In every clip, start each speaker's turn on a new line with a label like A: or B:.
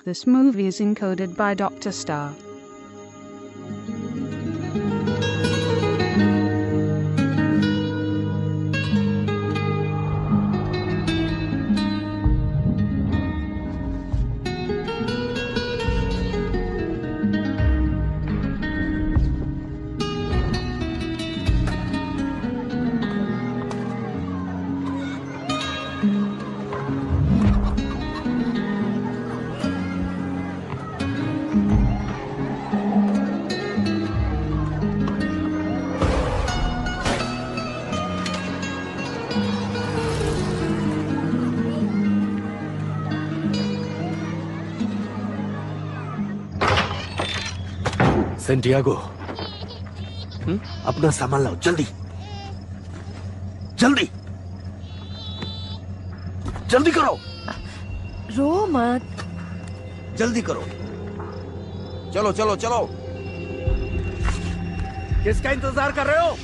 A: this movie is encoded by Dr. Star.
B: Santiago, अपना सामान लाओ जल्दी जल्दी जल्दी करो।
C: रो मत।
B: जल्दी करो। चलो चलो चलो। किसका इंतजार कर रहे हो?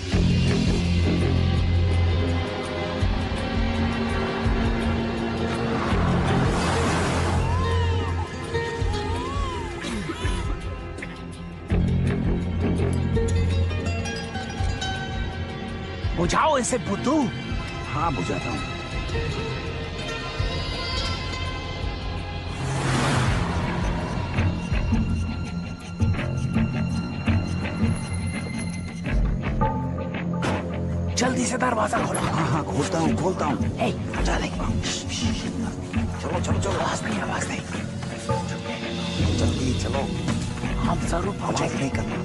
D: बुझाओ इसे बुद्धू।
B: हाँ बुझाता हूँ।
D: जल्दी से दरवाजा खोलो।
B: हाँ हाँ खोलता हूँ खोलता हूँ।
D: हटा दे।
B: चलो चलो चलो।
D: आवाज नहीं आवाज नहीं।
B: जल्दी चलो।
D: हम जरूर
B: आवाज
D: पहुंचेंगे।
B: नहीं करना।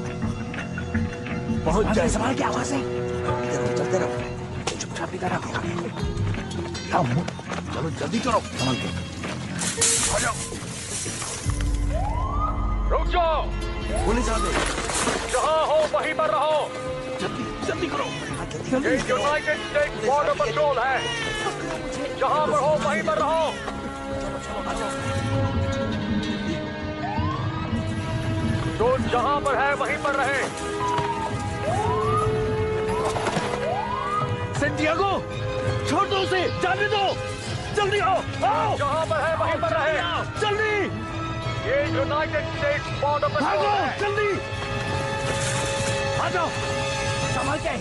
B: पहुंच जाए।
D: सवाल की आवाज नहीं।
B: इधर रहो चलते रहो।
D: चुपचाप इधर आओ।
B: चलो जल्दी करो। संभल के। आ जाओ।
E: रुक जाओ।
B: पुलिस आ गई।
E: जहाँ हो वहीं पर रहो।
B: जल्दी जल्दी करो। हाँ, जल्दी
E: ये
B: जल्दी करो।
E: यूनाइटेड स्टेट्स बॉर्डर पेट्रोल है। जहाँ पर हो वहीं पर रहो।
B: चलो चलो आ जाओ।
E: जो जहाँ पर है वहीं पर रहे।
B: सेंटियागो, छोड़ दो उसे, जाने दो। जल्दी आओ आओ।
E: जहाँ पर है वहीं पर रहे।
B: जल्दी
E: ये यूनाइटेड स्टेट्स बॉर्डर पेट्रोल
B: भागो
E: है।
B: जल्दी। आ जाओ।
D: संभल के।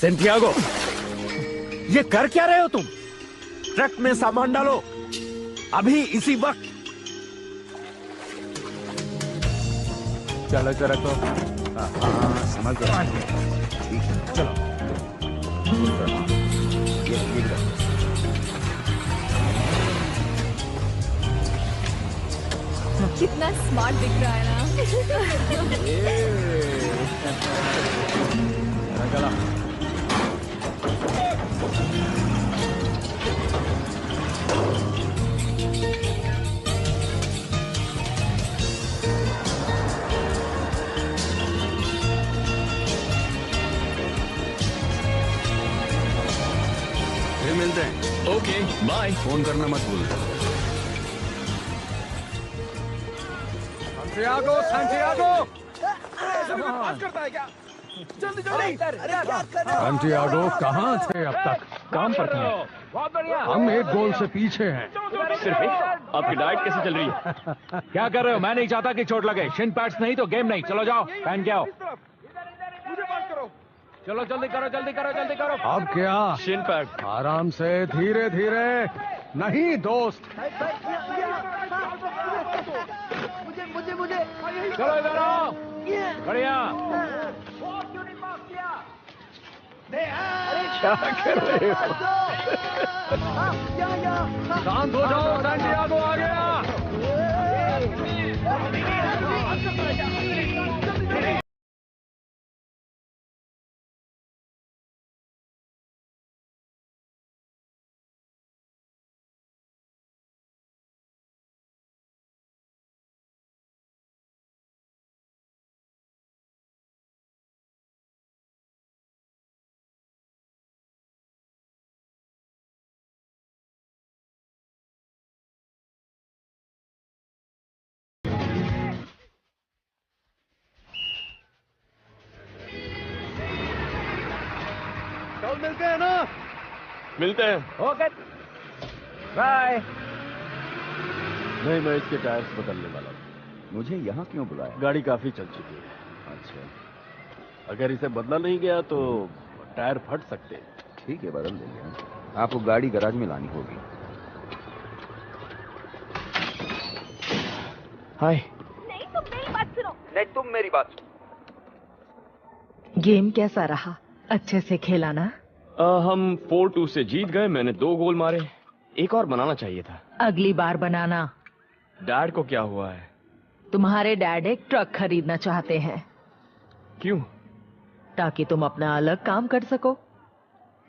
B: सेंटियागो, ये कर क्या रहे हो तुम? ट्रक में सामान डालो अभी इसी वक्त। चलो चलो रखो। हाँ समझ गया। ठीक है चलो। ये रखो।
C: कितना स्मार्ट दिख रहा है ना।
B: चला। फिर मिलते हैं।
F: Okay bye.
B: फोन करना मत भूल।
E: Santiago, Santiago.
G: सैंटियागो कहाँ थे अब तक? काम पर थे।
E: बहुत बढ़िया।
G: हम एक गोल से पीछे हैं।
F: सिर्फ एक। आपकी डाइट कैसे चल रही है?
G: क्या कर रहे हो? मैं नहीं चाहता कि चोट लगे। शिन पैड्स नहीं तो गेम नहीं। चलो जाओ पहन के आओ। चलो जल्दी करो जल्दी करो जल्दी करो। अब क्या?
F: Shin pad.
G: आराम से धीरे धीरे। नहीं दोस्त। चलो इधर आओ। बढ़िया। क्या कर रहे हो? शांत हो जाओ। सैंटियागो आ गया।
B: कल मिलते हैं ना?
F: मिलते हैं।
B: Okay bye.
H: नहीं, मैं इसके टायर्स बदलने वाला हूँ।
I: मुझे यहाँ क्यों बुलाया?
H: गाड़ी काफी चल चुकी है।
I: अच्छा,
H: अगर इसे बदला नहीं गया तो टायर फट सकते हैं।
I: ठीक है, बदल देंगे। आपको गाड़ी गैराज में लानी होगी।
F: हाय।
C: नहीं तुम मेरी बात सुनो।
I: नहीं, तुम मेरी बात सुनो।
J: गेम कैसा रहा? अच्छे से खेला ना?
F: हम 4-2 से जीत गए। मैंने 2 गोल मारे। एक और बनाना चाहिए था।
J: अगली बार बनाना।
F: डैड को क्या हुआ है?
J: तुम्हारे डैड एक ट्रक खरीदना चाहते हैं।
F: क्यों?
J: ताकि तुम अपना अलग काम कर सको।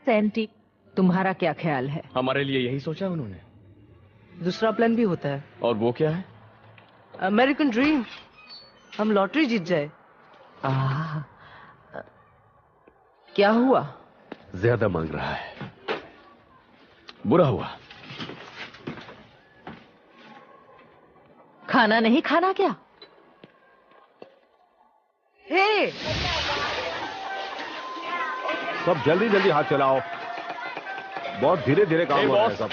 J: सैंटी, तुम्हारा क्या ख्याल है?
F: हमारे लिए यही सोचा उन्होंने।
K: दूसरा प्लान भी होता है।
F: और वो क्या है?
K: American dream. हम लॉटरी जीत जाए।
J: क्या हुआ?
H: ज्यादा मांग रहा है।
F: बुरा हुआ।
J: खाना नहीं खाना क्या?
K: हे!
B: सब जल्दी जल्दी हाथ चलाओ। बहुत धीरे धीरे काम हो रहा है सब।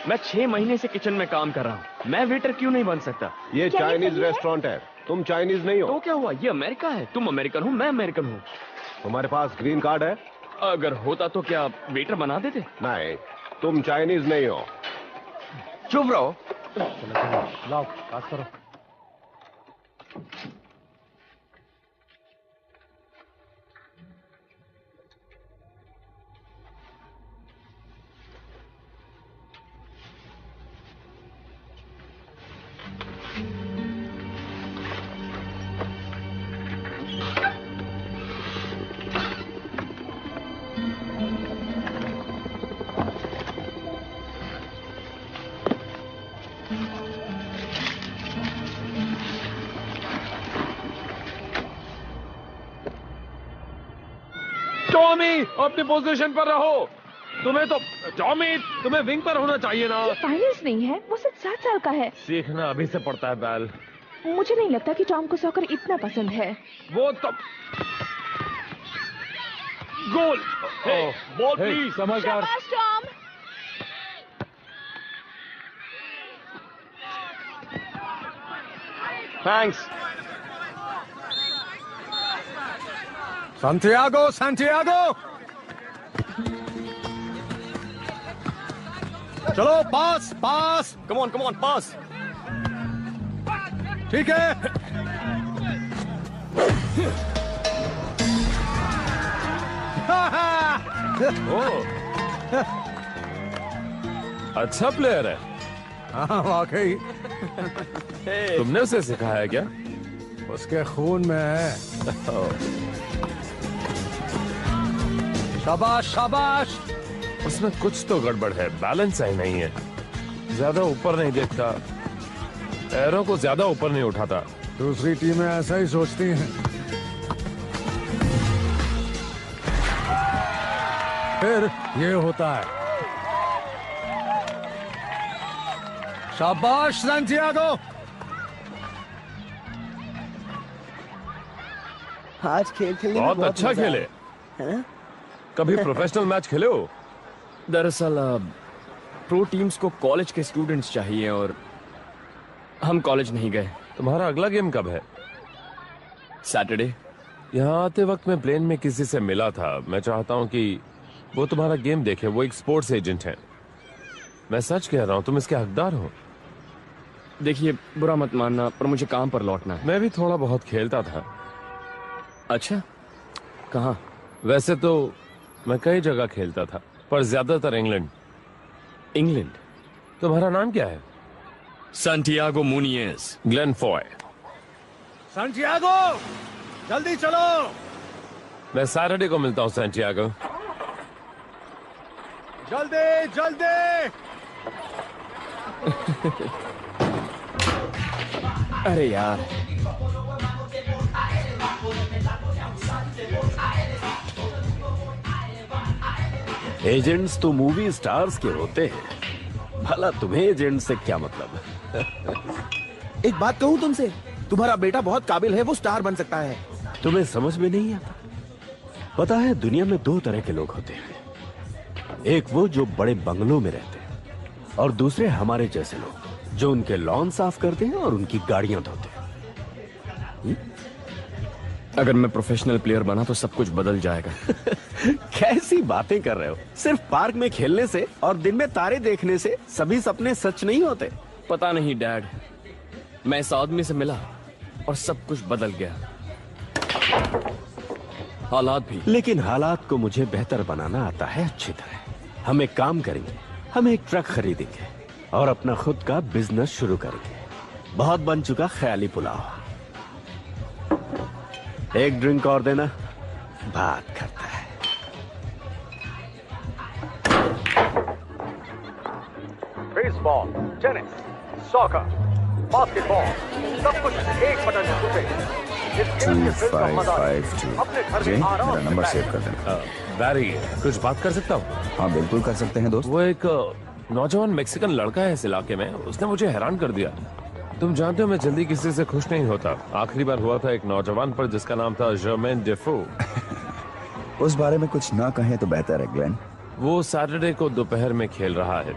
F: मैं 6 महीने से किचन में काम कर रहा हूँ। मैं वेटर क्यों नहीं बन सकता?
B: ये चाइनीज रेस्टोरेंट है, तुम चाइनीज नहीं हो।
F: तो क्या हुआ? ये अमेरिका है। तुम अमेरिकन हो, मैं अमेरिकन हूँ।
B: तुम्हारे पास ग्रीन कार्ड है?
F: अगर होता तो क्या वेटर बना देते?
B: नहीं, तुम चाइनीज नहीं हो।
I: चुप रहो।
B: लाओ, पास करो।
G: टॉमी, अपनी पोजीशन पर रहो। टॉमी, तुम्हें विंग पर होना चाहिए ना।
C: फाइनल्स नहीं है, वो सिर्फ 7 साल का है।
G: सीखना अभी से पड़ता है बैल।
C: मुझे नहीं लगता कि टॉम को सॉकर इतना पसंद है।
G: वो तो गोल। Ball please. समझ कर।
C: शाबाश टॉम।
F: थैंक्स।
B: सांटियागो, सांटियागो, चलो पास पास।
F: कम ऑन पास।
B: ठीक है।
G: अच्छा प्लेयर है।
B: हाँ वाकई।
G: तुमने उसे सिखाया क्या?
B: उसके खून में है। शाबाश शाबाश।
G: उसमें कुछ तो गड़बड़ है, बैलेंस सही नहीं है। ज्यादा ऊपर नहीं देखता, पैरों को ज्यादा ऊपर नहीं उठाता।
B: दूसरी टीमें ऐसा ही सोचती हैं। फिर ये होता है। शाबाश सांटियागो।
K: आज खेल खेलने में
G: बहुत अच्छा
K: मजा
G: खेले।
K: है।
G: कभी प्रोफेशनल मैच खेले हो?
F: दरअसल प्रो टीम्स को कॉलेज के स्टूडेंट्स चाहिए और हम कॉलेज नहीं गए।
G: तुम्हारा अगला गेम कब है?
F: सैटरडे।
G: यहाँ आते वक्त मैं प्लेन में किसी से मिला था। मैं चाहता हूँ कि वो तुम्हारा गेम देखे। वो एक स्पोर्ट्स एजेंट है। मैं सच कह रहा हूँ, तुम इसके हकदार हो।
F: देखिए, बुरा मत मानना, पर मुझे काम पर लौटना है।
G: मैं भी थोड़ा बहुत खेलता था।
F: अच्छा, कहाँ?
G: वैसे तो मैं कई जगह खेलता था, पर ज्यादातर इंग्लैंड।
F: इंग्लैंड?
G: तुम्हारा नाम क्या है?
F: Santiago Munius.
G: Glen Foy.
B: Santiago, जल्दी चलो।
G: मैं सैटरडे को मिलता हूँ सांटियागो।
B: जल्दी जल्दी।
F: अरे यार,
H: एजेंट्स तो मूवी स्टार्स के होते हैं। भला तुम्हें एजेंट से क्या मतलब?
D: एक बात कहूं तुमसे, तुम्हारा बेटा बहुत काबिल है, वो स्टार बन सकता है।
H: तुम्हें समझ में नहीं आता? पता है, दुनिया में 2 तरह के लोग होते हैं, एक वो जो बड़े बंगलों में रहते हैं, और दूसरे हमारे जैसे लोग जो उनके लॉन साफ करते हैं और उनकी गाड़ियां धोते हैं।
F: अगर मैं प्रोफेशनल प्लेयर बना तो सब कुछ बदल जाएगा।
H: कैसी बातें कर रहे हो? सिर्फ पार्क में खेलने से और दिन में तारे देखने से सभी सपने सच नहीं होते।
F: पता नहीं डैड, मैं इस आदमी से मिला और सब कुछ बदल गया, हालात भी।
H: लेकिन हालात को मुझे बेहतर बनाना आता है अच्छी तरह। हम एक काम करेंगे, हम एक ट्रक खरीदेंगे और अपना खुद का बिजनेस शुरू करेंगे। बहुत बन चुका ख्याली पुलाव। एक ड्रिंक और देना, बात करता है।
E: बेसबॉल, टेनिस, सॉकर, बास्केटबॉल, सब कुछ एक बटन से इस गेम के फिल्म का मजा अपने घर में आराम से
L: नंबर सेव कर देना।
G: बैरी, कुछ बात कर सकता हूँ?
L: हाँ बिल्कुल कर सकते हैं दोस्त।
G: वो एक नौजवान मैक्सिकन लड़का है इस इलाके में, उसने मुझे हैरान कर दिया। तुम जानते हो मैं जल्दी किसी से खुश नहीं होता। आखिरी बार हुआ था एक नौजवान पर जिसका नाम था जर्मेन डेफो।
L: उस बारे में कुछ ना कहें तो बेहतर है ग्लेन।
G: वो सैटरडे को दोपहर में खेल रहा है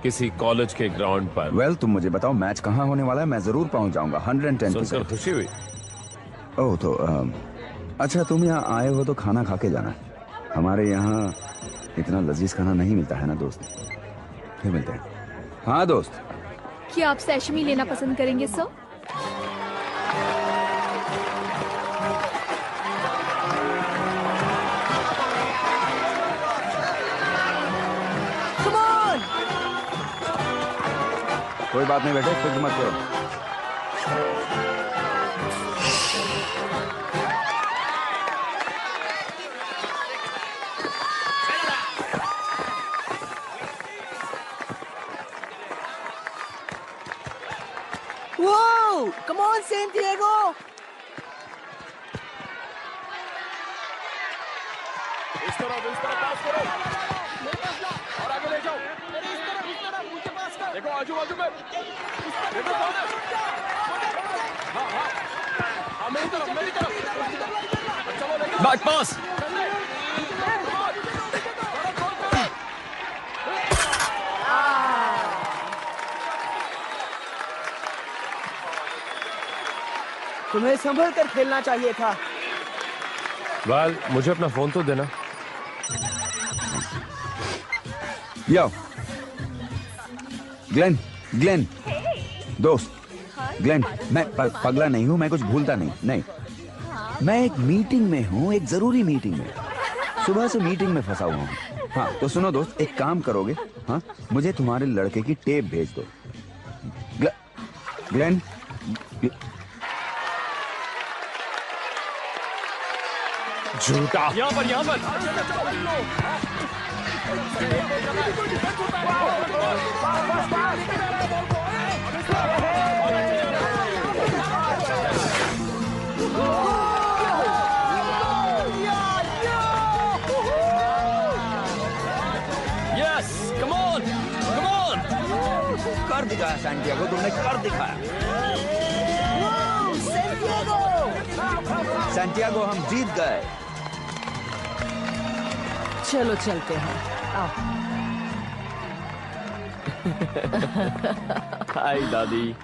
G: किसी कॉलेज के ग्राउंड पर।
L: वेल, तुम मुझे बताओ मैच कहाँ होने वाला है, मैं जरूर पहुंच जाऊंगा। 110%।
G: सुनकर खुशी हुई।
L: ओह तो अच्छा, तुम यहाँ आए हो तो खाना खा के जाना। हमारे यहाँ इतना लजीज खाना नहीं मिलता है ना दोस्त। फिर मिलते हैं। हाँ दोस्त।
C: क्या आप सैशमी लेना पसंद करेंगे सर?
L: कोई बात नहीं बेटे, फिक्र मत करो।
K: Whoa! Come on, San Diego!
F: इस तरफ पास करो और आगे ले जाओ। देखो आजू बाजू में, देखो कौन है? हाँ, मेरी तरफ। अच्छा वो लेकर बैक पास।
K: तुम्हें संभल कर खेलना चाहिए था।
G: वाल, मुझे अपना फोन तो देना।
L: यो ग्लेन दोस्त, ग्लेन मैं पगला नहीं हूँ, मैं कुछ भूलता नहीं। मैं एक मीटिंग में हूँ, एक जरूरी मीटिंग में। सुबह से मीटिंग में फंसा हुआ हूँ। हाँ तो सुनो दोस्त, एक काम करोगे? हाँ, मुझे तुम्हारे लड़के की टेप भेज दो। ग्लेन,
G: झूठा।
F: यहाँ पर यस, कम ऑन।
L: कर दिखाया सैंटियागो, तुमने कर दिखाया। सैंटियागो, हम जीत गए।
J: चलो चलते हैं, आओ।
F: हाय दादी।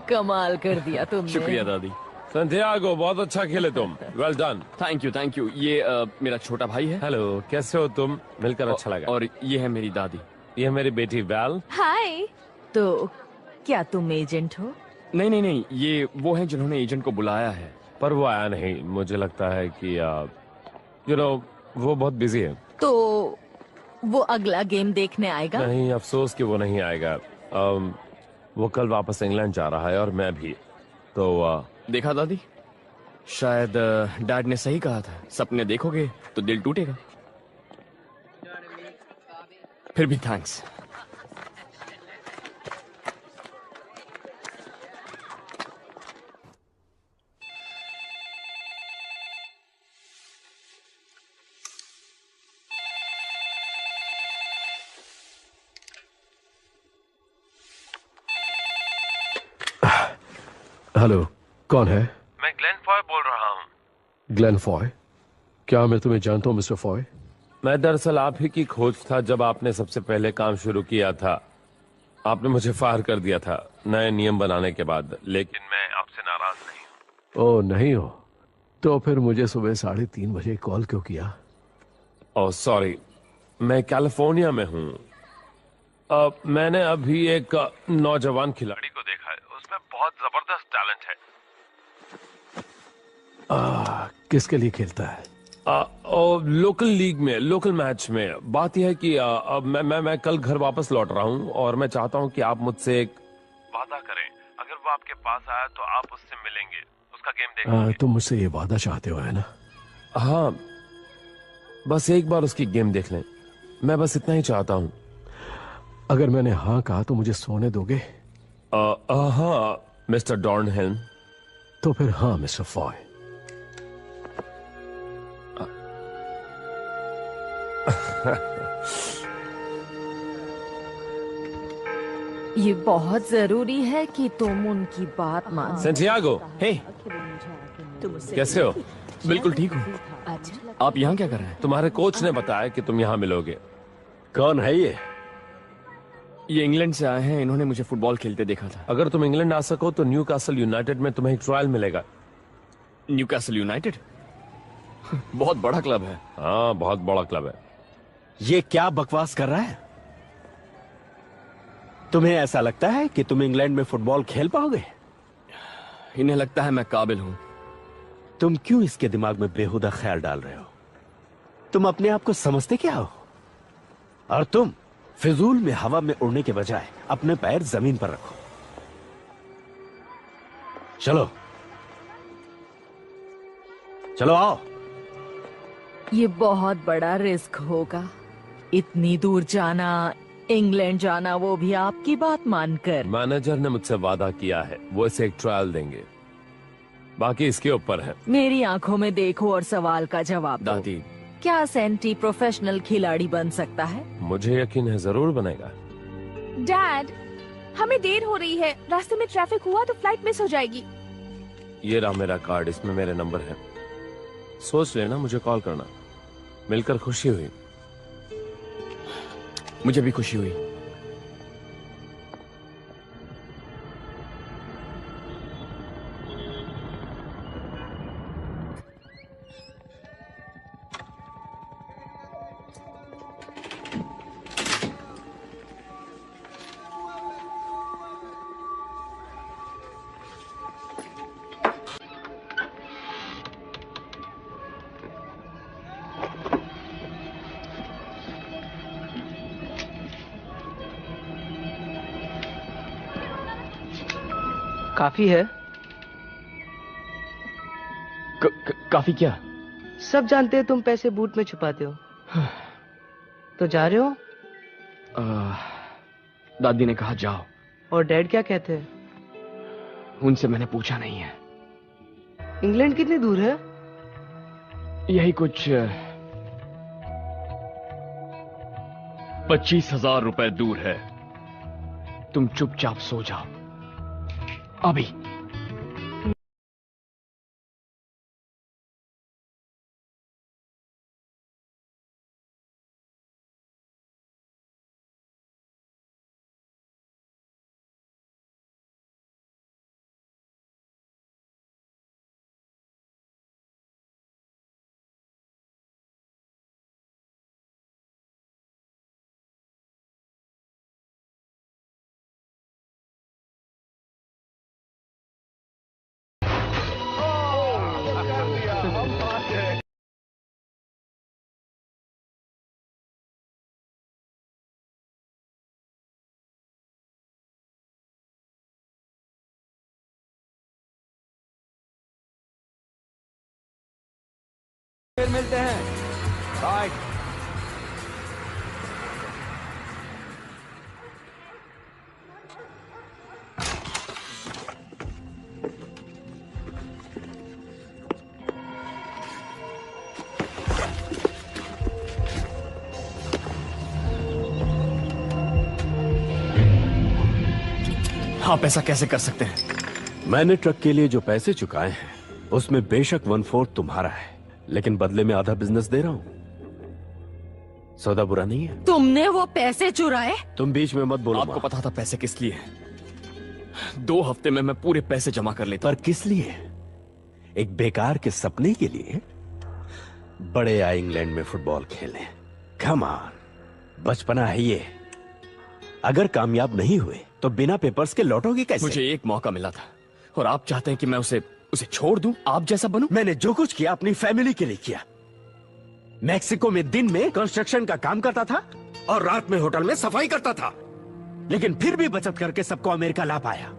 J: कमाल कर दिया तुमने।
F: शुक्रिया दादी।
G: सैंटियागो, बहुत अच्छा खेले तुम। Well done.
F: Thank you. ये मेरा छोटा भाई है।
G: हेलो, कैसे हो तुम? मिलकर अच्छा लगा।
F: और ये है मेरी दादी।
G: ये मेरी बेटी वैल।
C: हाय।
J: तो क्या तुम एजेंट हो?
F: नहीं, ये वो हैं जिन्होंने एजेंट को बुलाया है।
G: पर वो आया नहीं। मुझे लगता है कि वो बहुत बिजी है।
J: तो वो अगला गेम देखने आएगा?
G: नहीं, अफसोस कि वो नहीं आएगा। वो कल वापस इंग्लैंड जा रहा है और मैं भी। तो
F: देखा दादी, शायद डैड ने सही कहा था। सपने देखोगे तो दिल टूटेगा। फिर भी थैंक्स।
M: हेलो, कौन है?
G: मैं ग्लेन फॉय बोल रहा हूँ।
M: Glenn Foy? क्या मैं तुम्हें जानता हूँ मिस्टर फॉय?
G: मैं दरअसल आप ही की खोज था। जब आपने सबसे पहले काम शुरू किया था, आपने मुझे फायर कर दिया था नए नियम बनाने के बाद, लेकिन मैं आपसे नाराज नहीं हूँ।
H: ओ नहीं हो तो फिर मुझे सुबह 3:30 बजे कॉल क्यों किया?
G: ओह सॉरी, मैं कैलिफोर्निया में हूँ। मैंने अभी एक नौजवान खिलाड़ी को देखा है, उसमें बहुत जबरदस्त टैलेंट है।
H: किसके लिए खेलता है?
G: लोकल लीग में, लोकल मैच में। बात यह है कि मैं कल घर वापस लौट रहा हूँ और मैं चाहता हूँ कि आप मुझसे एक वादा करें। अगर वो आपके पास आया तो आप उससे मिलेंगे, उसका गेम देखेंगे।
H: तुम मुझसे ये वादा चाहते हो, है ना?
G: हाँ, बस एक बार उसकी गेम देख लें, मैं बस इतना ही चाहता हूँ।
H: अगर मैंने हाँ कहा तो मुझे सोने दोगे?
G: हाँ मिस्टर डॉर्नहिल।
H: तो फिर हाँ मिस्टर फॉय।
J: ये बहुत जरूरी है कि तुम उनकी बात मान।
G: सेंटियागो,
F: हे,
G: कैसे हो?
F: बिल्कुल ठीक हूँ।
J: अच्छा,
F: आप यहाँ क्या कर रहे हैं?
G: तुम्हारे कोच ने बताया कि तुम यहाँ मिलोगे।
H: कौन है ये?
F: ये इंग्लैंड से आए हैं, इन्होंने मुझे फुटबॉल खेलते देखा था।
G: अगर तुम इंग्लैंड आ सको तो न्यूकासल यूनाइटेड में तुम्हें एक ट्रायल मिलेगा।
F: Newcastle United? बहुत बड़ा क्लब है।
G: हाँ, बहुत बड़ा क्लब है।
H: ये क्या बकवास कर रहा है? तुम्हें ऐसा लगता है कि तुम इंग्लैंड में फुटबॉल खेल पाओगे?
F: इन्हें लगता है मैं काबिल हूं।
H: तुम क्यों इसके दिमाग में बेहुदा ख्याल डाल रहे हो? तुम अपने आप को समझते क्या हो? और तुम फिजूल में हवा में उड़ने के बजाय अपने पैर जमीन पर रखो। चलो चलो आओ।
J: ये बहुत बड़ा रिस्क होगा, इतनी दूर जाना, इंग्लैंड जाना, वो भी आपकी बात मानकर।
G: मैनेजर ने मुझसे वादा किया है, वो इसे एक ट्रायल देंगे, बाकी इसके ऊपर है।
J: मेरी आंखों में देखो और सवाल का जवाब दो।
F: दादी,
J: क्या सेंटी प्रोफेशनल खिलाड़ी बन सकता है?
G: मुझे यकीन है जरूर बनेगा।
C: डैड, हमें देर हो रही है, रास्ते में ट्रैफिक हुआ तो फ्लाइट मिस हो जाएगी।
G: ये रहा मेरा कार्ड, इसमें मेरे नंबर है, सोच लेना, मुझे कॉल करना। मिलकर खुशी हुई।
F: मुझे भी खुशी हुई।
K: काफी है।
F: काफी क्या?
K: सब जानते हैं तुम पैसे बूट में छुपाते हो। तो जा रहे हो?
F: दादी ने कहा जाओ।
K: और डैड क्या कहते हैं?
F: उनसे मैंने पूछा नहीं है।
K: इंग्लैंड कितनी दूर है?
F: यही कुछ 25,000 रुपए दूर है। तुम चुपचाप सो जाओ अभी।
D: फिर मिलते हैं। बाय।
F: आप ऐसा कैसे कर सकते हैं?
H: मैंने ट्रक के लिए जो पैसे चुकाए हैं उसमें बेशक 1/4 तुम्हारा है, लेकिन बदले में आधा बिजनेस दे रहा हूं। सौदा बुरा नहीं है।
J: तुमने वो पैसे चुराए?
H: तुम बीच में मत बोलो।
F: आपको पता था पैसे किस लिए हैं? 2 हफ्ते में मैं पूरे पैसे जमा कर लेता।
H: पर किस लिए? एक बेकार के सपने के लिए? बड़े आए इंग्लैंड में फुटबॉल खेलें। कम ऑन, बचपना है ये। अगर कामयाब नहीं हुए तो बिना पेपर्स के लौटोगे कैसे?
F: मुझे एक मौका मिला था और आप चाहते हैं कि मैं उसे छोड़ दूं? आप जैसा बनूं?
H: मैंने जो कुछ किया अपनी फैमिली के लिए किया। मैक्सिको में दिन में कंस्ट्रक्शन का काम करता था और रात में होटल में सफाई करता था, लेकिन फिर भी बचत करके सबको अमेरिका ला पाया।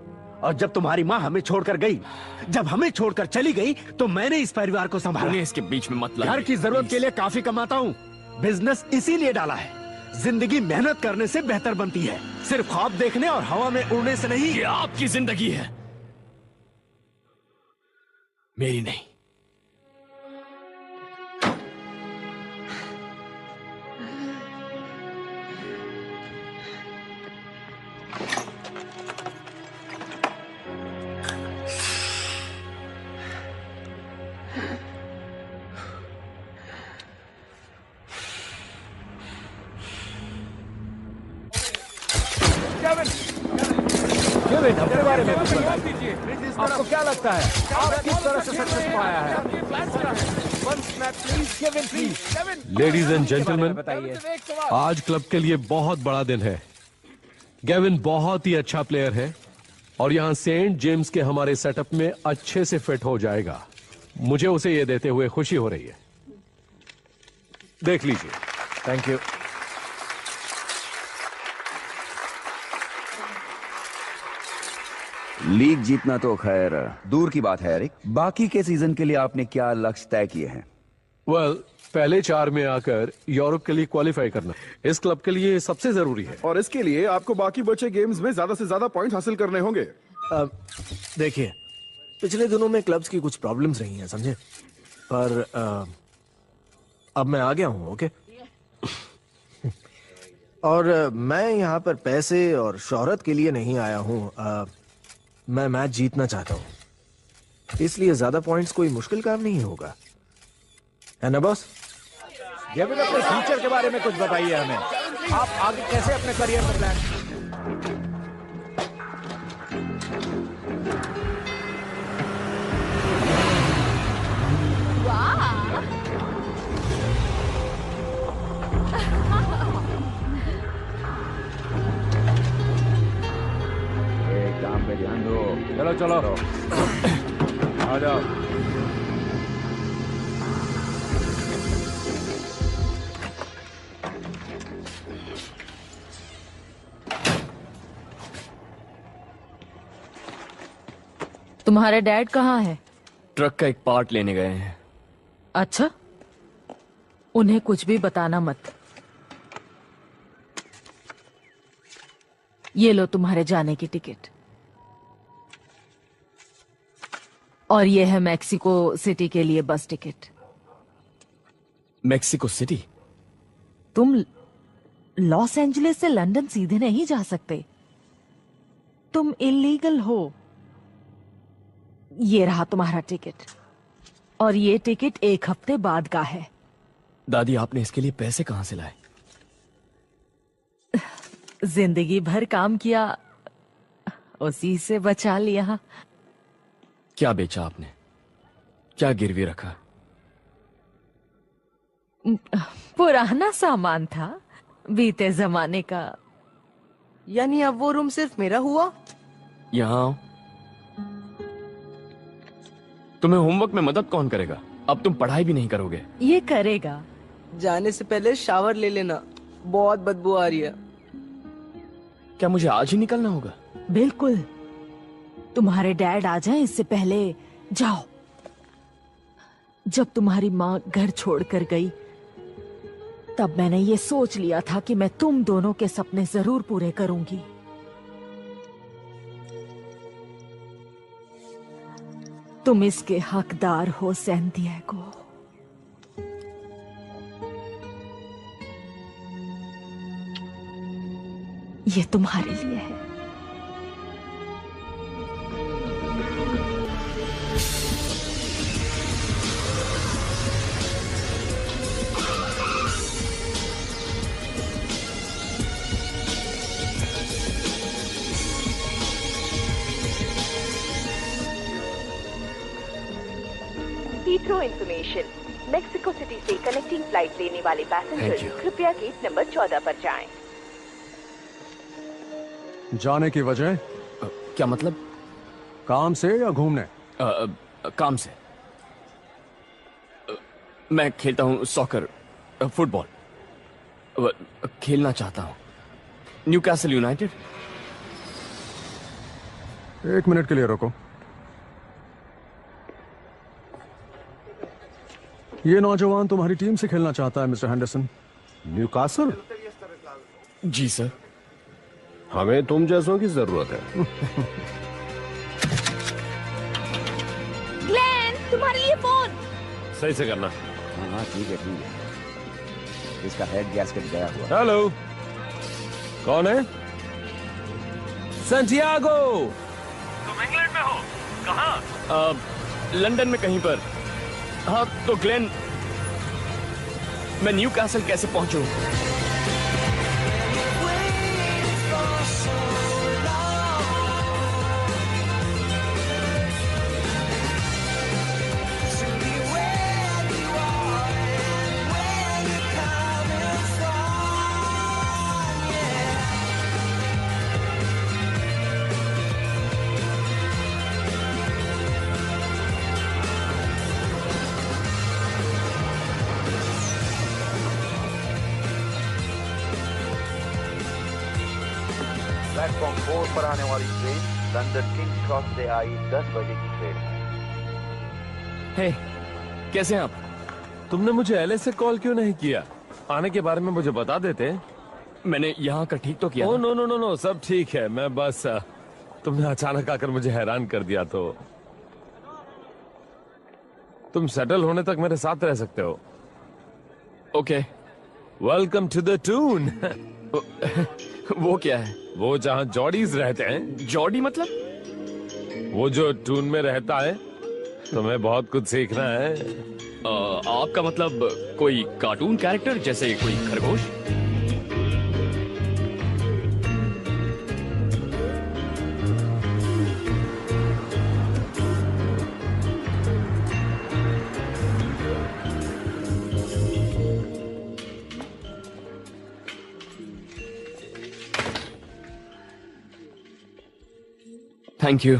H: और जब तुम्हारी माँ हमें छोड़कर गई, जब हमें छोड़कर चली गई, तो मैंने इस परिवार को संभाला।
F: इसके बीच में मत लाइए।
H: घर की जरूरत के लिए काफी कमाता हूँ। बिजनेस इसीलिए डाला है। जिंदगी मेहनत करने से बेहतर बनती है, सिर्फ ख्वाब देखने और हवा में उड़ने से नहीं।
F: ये आपकी जिंदगी है, मेरी नहीं।
B: केविन, अपने बारे में बताइए। आपको क्या लगता है आप किस तरह से सक्सेस पाया है?
G: लेडीज एंड जेंटलमैन, आज क्लब के लिए बहुत बड़ा दिन है। गेविन बहुत ही अच्छा प्लेयर है और यहाँ सेंट जेम्स के हमारे सेटअप में अच्छे से फिट हो जाएगा। मुझे उसे ये देते हुए खुशी हो रही है। देख लीजिए।
B: Thank you.
L: लीग जीतना तो खैर दूर की बात है एरिक। बाकी के सीजन के लिए आपने क्या लक्ष्य तय किए हैं?
G: वेल, पहले 4 में आकर यूरोप के लिए क्वालिफाई करना इस क्लब के लिए सबसे जरूरी है।
D: और इसके लिए आपको बाकी बचे गेम्स में ज्यादा से ज्यादा पॉइंट हासिल करने होंगे।
M: देखिए, पिछले दिनों में क्लब्स की कुछ प्रॉब्लम्स रही हैं, समझे? पर अब मैं आ गया हूँ, ओके? और मैं यहाँ पर पैसे और शोहरत के लिए नहीं आया हूँ। मैं मैच जीतना चाहता हूँ, इसलिए ज्यादा पॉइंट्स कोई मुश्किल काम नहीं होगा, है ना बॉस?
B: केविन, अपने फ्यूचर के बारे में कुछ बताइए हमें। आप आगे कैसे अपने करियर में प्लान?
L: काम पे ध्यान दो।
B: चलो चलो आ जाओ।
J: तुम्हारे डैड कहाँ है?
F: ट्रक का एक पार्ट लेने गए हैं।
J: अच्छा, उन्हें कुछ भी बताना मत। ये लो तुम्हारे जाने की टिकट। और ये है मैक्सिको सिटी के लिए बस टिकट।
F: Mexico city?
J: तुम लॉस एंजलिस से लंदन सीधे नहीं जा सकते, तुम इलीगल हो। ये रहा तुम्हारा टिकट, और ये टिकट 1 हफ्ते बाद का है।
F: दादी, आपने इसके लिए पैसे कहां से लाए?
J: जिंदगी भर काम किया, उसी से बचा लिया।
F: क्या बेचा आपने? क्या गिरवी रखा?
J: पुराना सामान था, बीते जमाने का।
K: यानी अब वो रूम सिर्फ मेरा हुआ?
F: यहाँ आओ। तुम्हें होमवर्क में मदद कौन करेगा? अब तुम पढ़ाई भी नहीं करोगे।
J: ये करेगा।
K: जाने से पहले शावर ले लेना, बहुत बदबू आ रही है।
F: क्या मुझे आज ही निकलना होगा?
J: बिल्कुल, तुम्हारे डैड आ जाएं इससे पहले जाओ। जब तुम्हारी माँ घर छोड़कर गई, तब मैंने ये सोच लिया था कि मैं तुम दोनों के सपने जरूर पूरे करूंगी। तुम इसके हकदार हो सैंटियागो। ये तुम्हारे लिए है।
N: हीथ्रो इंफॉर्मेशन, मेक्सिको सिटी से कनेक्टिंग फ्लाइट लेने वाले पैसेंजर कृपया गेट नंबर 14 पर जाएं।
F: जाने की वजह?
O: क्या मतलब?
F: काम से या घूमने?
O: काम से। मैं खेलता हूँ सॉकर, फुटबॉल खेलना चाहता हूँ। Newcastle United.
F: 1 मिनट के लिए रोको। ये नौजवान तुम्हारी टीम से खेलना चाहता है मिस्टर हैंडरसन।
H: न्यूकासल?
O: जी सर।
G: हमें तुम जैसों की जरूरत है।
C: ग्लेन, तुम्हारे लिए फोन।
G: सही से करना।
L: हाँ ठीक है ठीक है। इसका हेड गैस्केट गया हुआ।
G: हेलो, कौन है? सैंटियागो।
O: तुम इंग्लैंड में हो? कहाँ? लंदन में कहीं पर। हाँ तो ग्लेन, मैं न्यूकासल कैसे पहुंचूं?
E: प्लेटफॉर्म 4 पर आने वाली ट्रेन लंदन किंग्स क्रॉस से आई 10 बजे की ट्रेन।
O: हे, कैसे हैं आप?
G: तुमने मुझे एलए से कॉल क्यों नहीं किया? आने के बारे में मुझे बता देते।
O: मैंने यहाँ का ठीक तो किया।
G: Oh no no no no, सब ठीक है। मैं बस तुमने अचानक आकर मुझे हैरान कर दिया। तो तुम सेटल होने तक मेरे साथ रह सकते हो।
O: Okay.
G: Welcome to the toon.
O: वो क्या है?
G: वो जहाँ जॉडीज रहते हैं।
O: जॉडी मतलब?
G: वो जो टून में रहता है। तुम्हें बहुत कुछ सीखना है।
O: आपका मतलब कोई कार्टून कैरेक्टर, जैसे कोई खरगोश? Thank you.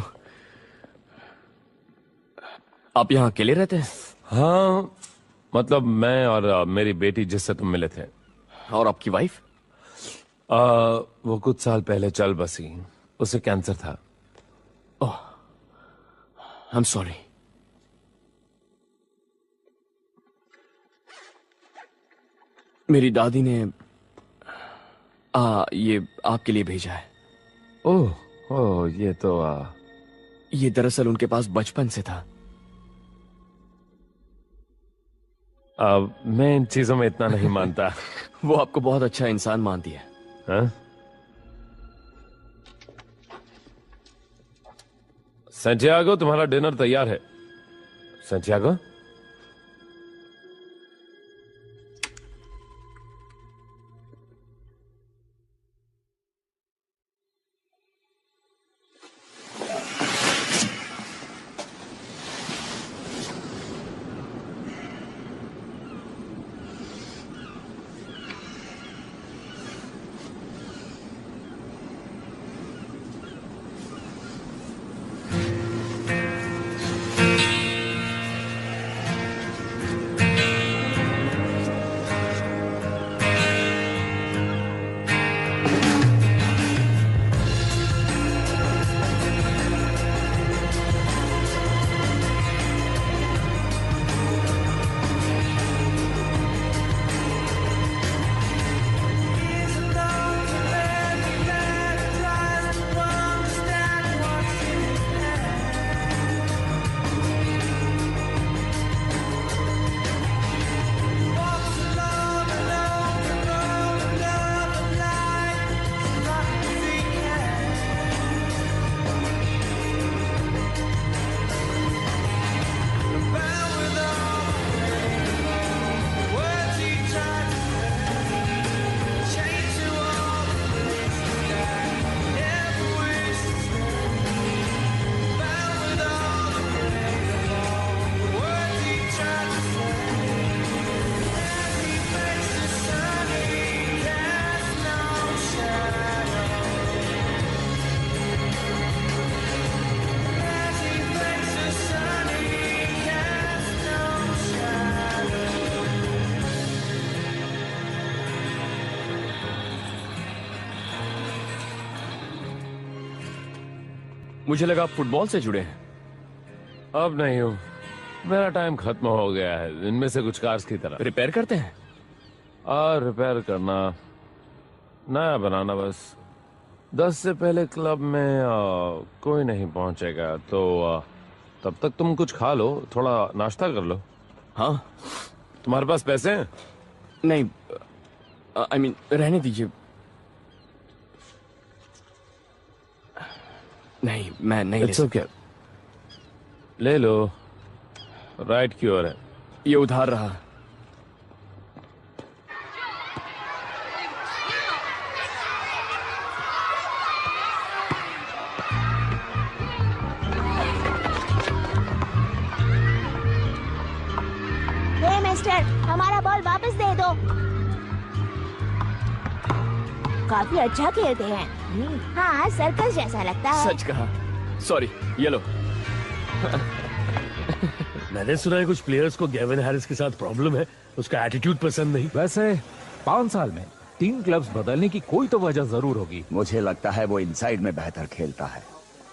O: आप यहाँ अकेले रहते हैं?
G: हाँ, मतलब मैं और मेरी बेटी जिससे तुम मिले थे।
O: और आपकी वाइफ?
G: वो कुछ साल पहले चल बसी। उसे कैंसर था।
O: ओह, आई एम सॉरी। मेरी दादी ने ये आपके लिए भेजा है।
G: ओह ओह, ये तो
O: ये दरअसल उनके पास बचपन से था।
G: मैं इन चीजों में इतना नहीं मानता।
O: वो आपको बहुत अच्छा इंसान मानती है।
G: हाँ? सैंटियागो, तुम्हारा डिनर तैयार है। सैंटियागो,
O: मुझे लगा आप फुटबॉल से जुड़े हैं।
G: अब नहीं हूँ, मेरा टाइम खत्म हो गया है। इनमें से कुछ कार्स की तरह
O: रिपेयर करते हैं?
G: और रिपेयर करना, नया बनाना बस। 10 से पहले क्लब में कोई नहीं पहुंचेगा, तो तब तक तुम कुछ खा लो, थोड़ा नाश्ता कर लो।
O: हाँ।
G: तुम्हारे पास पैसे हैं?
O: नहीं, आई मीन रहने दीजिए। नहीं, मैं नहीं ले
G: सकता। ले लो। राइट की ओर है।
O: ये उधार रहा।
P: हे मिस्टर, हमारा बॉल वापस दे दो। काफी अच्छा खेलते हैं। हाँ, सर्कस जैसा लगता है।
O: सच कहा। सॉरी, ये लो।
Q: मैंने सुना है कुछ प्लेयर्स को गेविन हैरिस के साथ प्रॉब्लम है, उसका एटीट्यूड पसंद नहीं।
R: वैसे 5 साल में 3 क्लब्स बदलने की कोई तो वजह जरूर होगी।
L: मुझे लगता है वो इनसाइड में बेहतर खेलता है।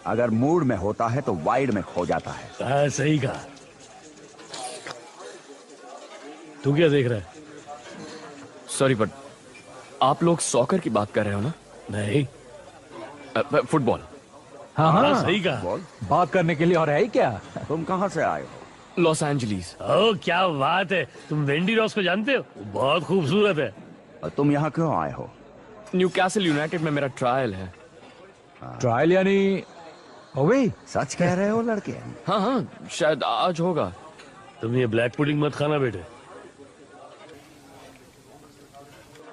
L: अगर मूड में होता है तो वाइड में खो जाता है।
Q: हाँ, सही कहा। तू क्या देख रहा है?
O: सॉरी, बट आप लोग सॉकर की बात कर रहे हो ना?
Q: नहीं,
O: फुटबॉल।
R: हाँ,
Q: सही कहा।
R: बात करने के लिए और है ही क्या?
L: तुम कहाँ से आए हो?
O: Los Angeles.
Q: ओह, क्या बात है। तुम वेंडी रॉस को जानते हो? वो बहुत खूबसूरत है।
L: और तुम यहाँ क्यों आए हो?
O: न्यूकैसल यूनाइटेड में मेरा ट्रायल है।
R: ट्रायल यानी हो गई?
L: सच कह रहे हो लड़के?
O: हाँ हाँ, शायद आज होगा।
Q: तुम ये ब्लैक पुडिंग मत खाना बेटे।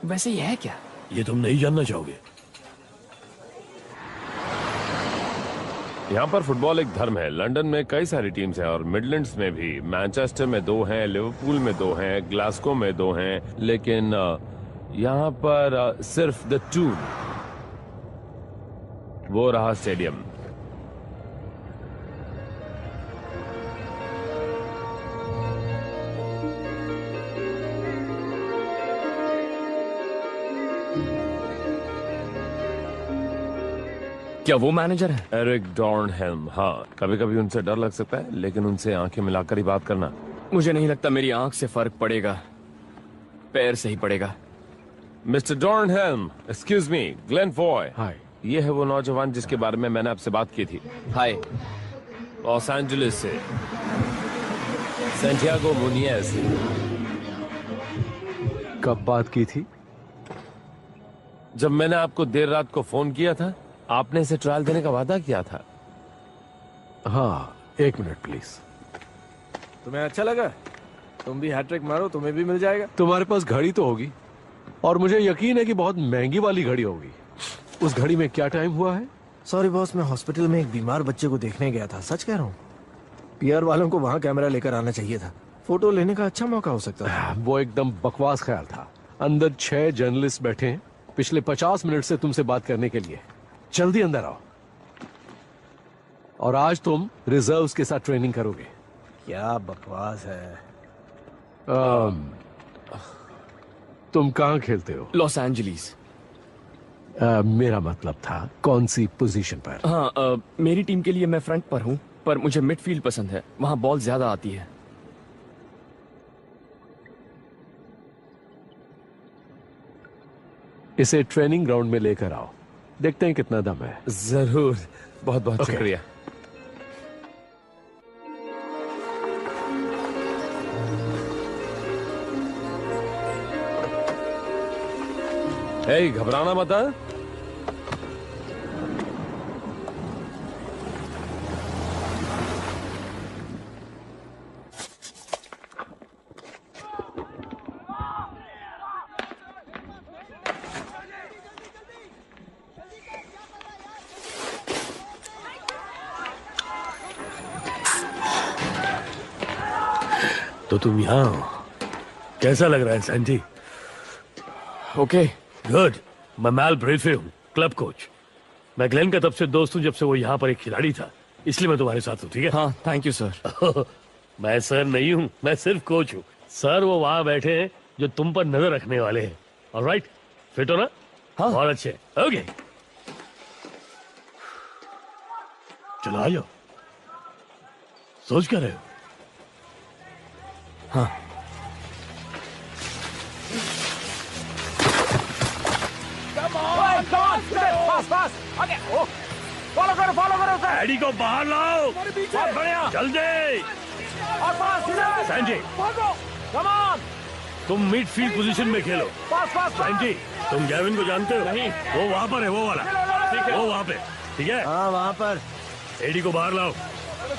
O: वैसे ये है क्या?
Q: ये तुम नहीं जानना चाहोगे।
G: यहाँ पर फुटबॉल एक धर्म है। लंदन में कई सारी टीम्स हैं और मिडलैंड्स में भी। मैनचेस्टर में 2 हैं, लिवरपूल में 2 हैं, ग्लासगो में 2 हैं, लेकिन यहाँ पर सिर्फ द टून, वो रहा स्टेडियम।
O: क्या वो मैनेजर है?
G: एरिक डॉर्नहेल्म। हाँ, कभी कभी उनसे डर लग सकता है, लेकिन उनसे आंखें मिलाकर ही बात करना।
O: मुझे नहीं लगता मेरी आंख से फर्क पड़ेगा, पैर से ही पड़ेगा।
G: Mister Dornhelm, excuse me, Glen Foy.
R: Hi.
G: ये है वो नौजवान जिसके बारे में मैंने आपसे बात की थी।
O: हाय।
G: लॉस एंजलिस से, सैंटियागो मुनियस।
H: कब बात की थी?
G: जब मैंने आपको देर रात को फोन किया था, आपने इसे ट्रायल देने का वादा किया था।
H: हाँ, 1 मिनट प्लीज।
M: तुम्हें अच्छा लगा? तुम भी हैट्रिक मारो, तुम्हें भी मिल जाएगा।
H: तुम्हारे पास घड़ी तो होगी, और मुझे यकीन है कि बहुत महंगी वाली घड़ी होगी। उस घड़ी में क्या टाइम हुआ है?
M: सॉरी बॉस, मैं हॉस्पिटल में एक बीमार बच्चे को देखने गया था। सच कह रहा हूँ। पीआर वालों को वहाँ कैमरा लेकर आना चाहिए था। फोटो लेने का अच्छा मौका हो सकता था।
H: वो एकदम बकवास ख्याल था। अंदर 6 जर्नलिस्ट बैठे हैं पिछले 50 मिनट से तुमसे बात करने के लिए। जल्दी अंदर आओ। और आज तुम रिजर्व्स के साथ ट्रेनिंग करोगे।
M: क्या बकवास है।
H: तुम कहाँ खेलते हो?
O: Los Angeles.
H: मेरा मतलब था कौन सी पोजीशन पर?
O: हाँ, मेरी टीम के लिए मैं फ्रंट पर हूँ, पर मुझे मिडफील्ड पसंद है, वहां बॉल ज्यादा आती है।
H: इसे ट्रेनिंग ग्राउंड में लेकर आओ, देखते हैं कितना दम है।
G: जरूर, बहुत बहुत शुक्रिया। हे, घबराना मत।
Q: तो तुम यहाँ हो। कैसा लग रहा है सैंटी?
O: Okay,
Q: good. मैं मैल ब्रेथे हूँ, क्लब कोच। मैं ग्लेन का तब से दोस्त हूँ जब से वो यहाँ पर एक खिलाड़ी था, इसलिए मैं तुम्हारे साथ हूँ। ठीक है?
O: हाँ, थैंक यू सर।
Q: मैं सर नहीं हूँ, मैं सिर्फ कोच हूँ। सर वो वहाँ बैठे हैं जो तुम पर नजर रखने वाले हैं। ऑलराइट, फिट हो ना?
O: हाँ।
Q: बहुत अच्छे। ओके, चलो आ जाओ। सोच क्या रहे हो?
O: हाँ।
B: फॉलो करो उसे।
Q: एडी को बाहर लाओ।
B: बहुत बढ़िया।
Q: जल्दी।
B: और पास
Q: सैंडी,
B: कम ऑन।
Q: तुम मिडफील्ड पोजीशन में खेलो। सैंडी, तुम गैविन को जानते हो? नहीं। वो वहाँ पर है, वो वाला। ठीक है। वो वहाँ पे। ठीक है।
M: हाँ वहाँ पर।
Q: एडी को बाहर लाओ।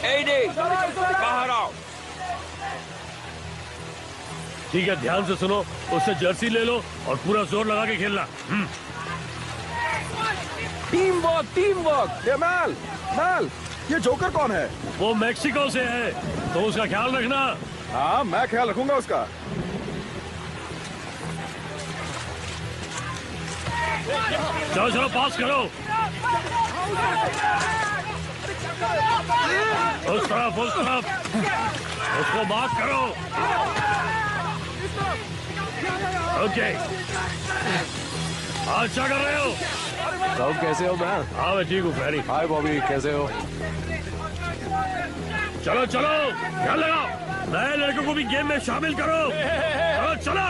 F: एडी बाहर आओ।
Q: ठीक है, ध्यान से सुनो। उससे जर्सी ले लो और पूरा जोर लगा के खेलना।
F: Team work. ये मैल ये जोकर कौन है?
Q: वो मैक्सिको से है, तो उसका ख्याल रखना।
F: हाँ मैं ख्याल रखूंगा उसका।
Q: चलो चलो पास करो। उस तरफ उसको मार्क करो। ओके, अच्छा कर रहे हो।
R: साहब कैसे हो मैल?
Q: हाँ मैं ठीक हूँ फ्लैरी।
R: हाय बॉबी, कैसे हो?
Q: चलो चलो, ध्यान लगाओ। नए लड़कों को भी गेम में शामिल करो। चलो चलो।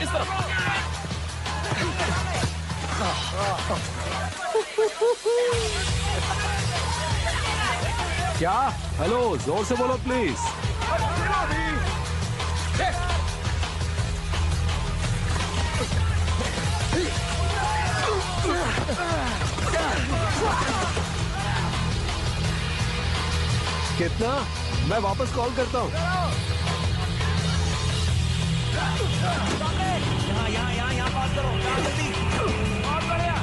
F: इस तरफ।
R: क्या? हेलो, जोर से बोलो प्लीज। कितना? मैं वापस कॉल करता हूँ। यहाँ पास करो जल्दी। बहुत बढ़िया।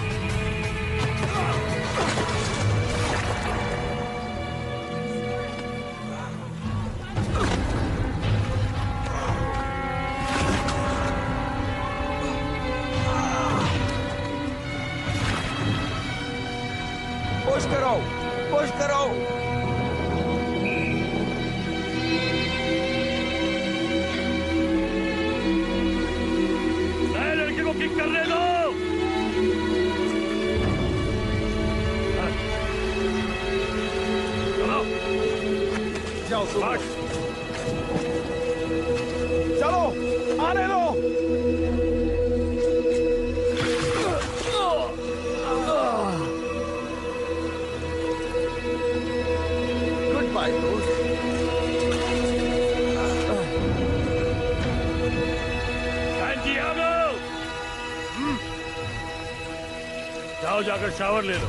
F: पुश करो।
Q: नए लड़के को किक करने दो। चलो
F: जाओ चलो आने दो। गुड बाय दोस्त।
Q: जाओ जाकर शावर ले लो।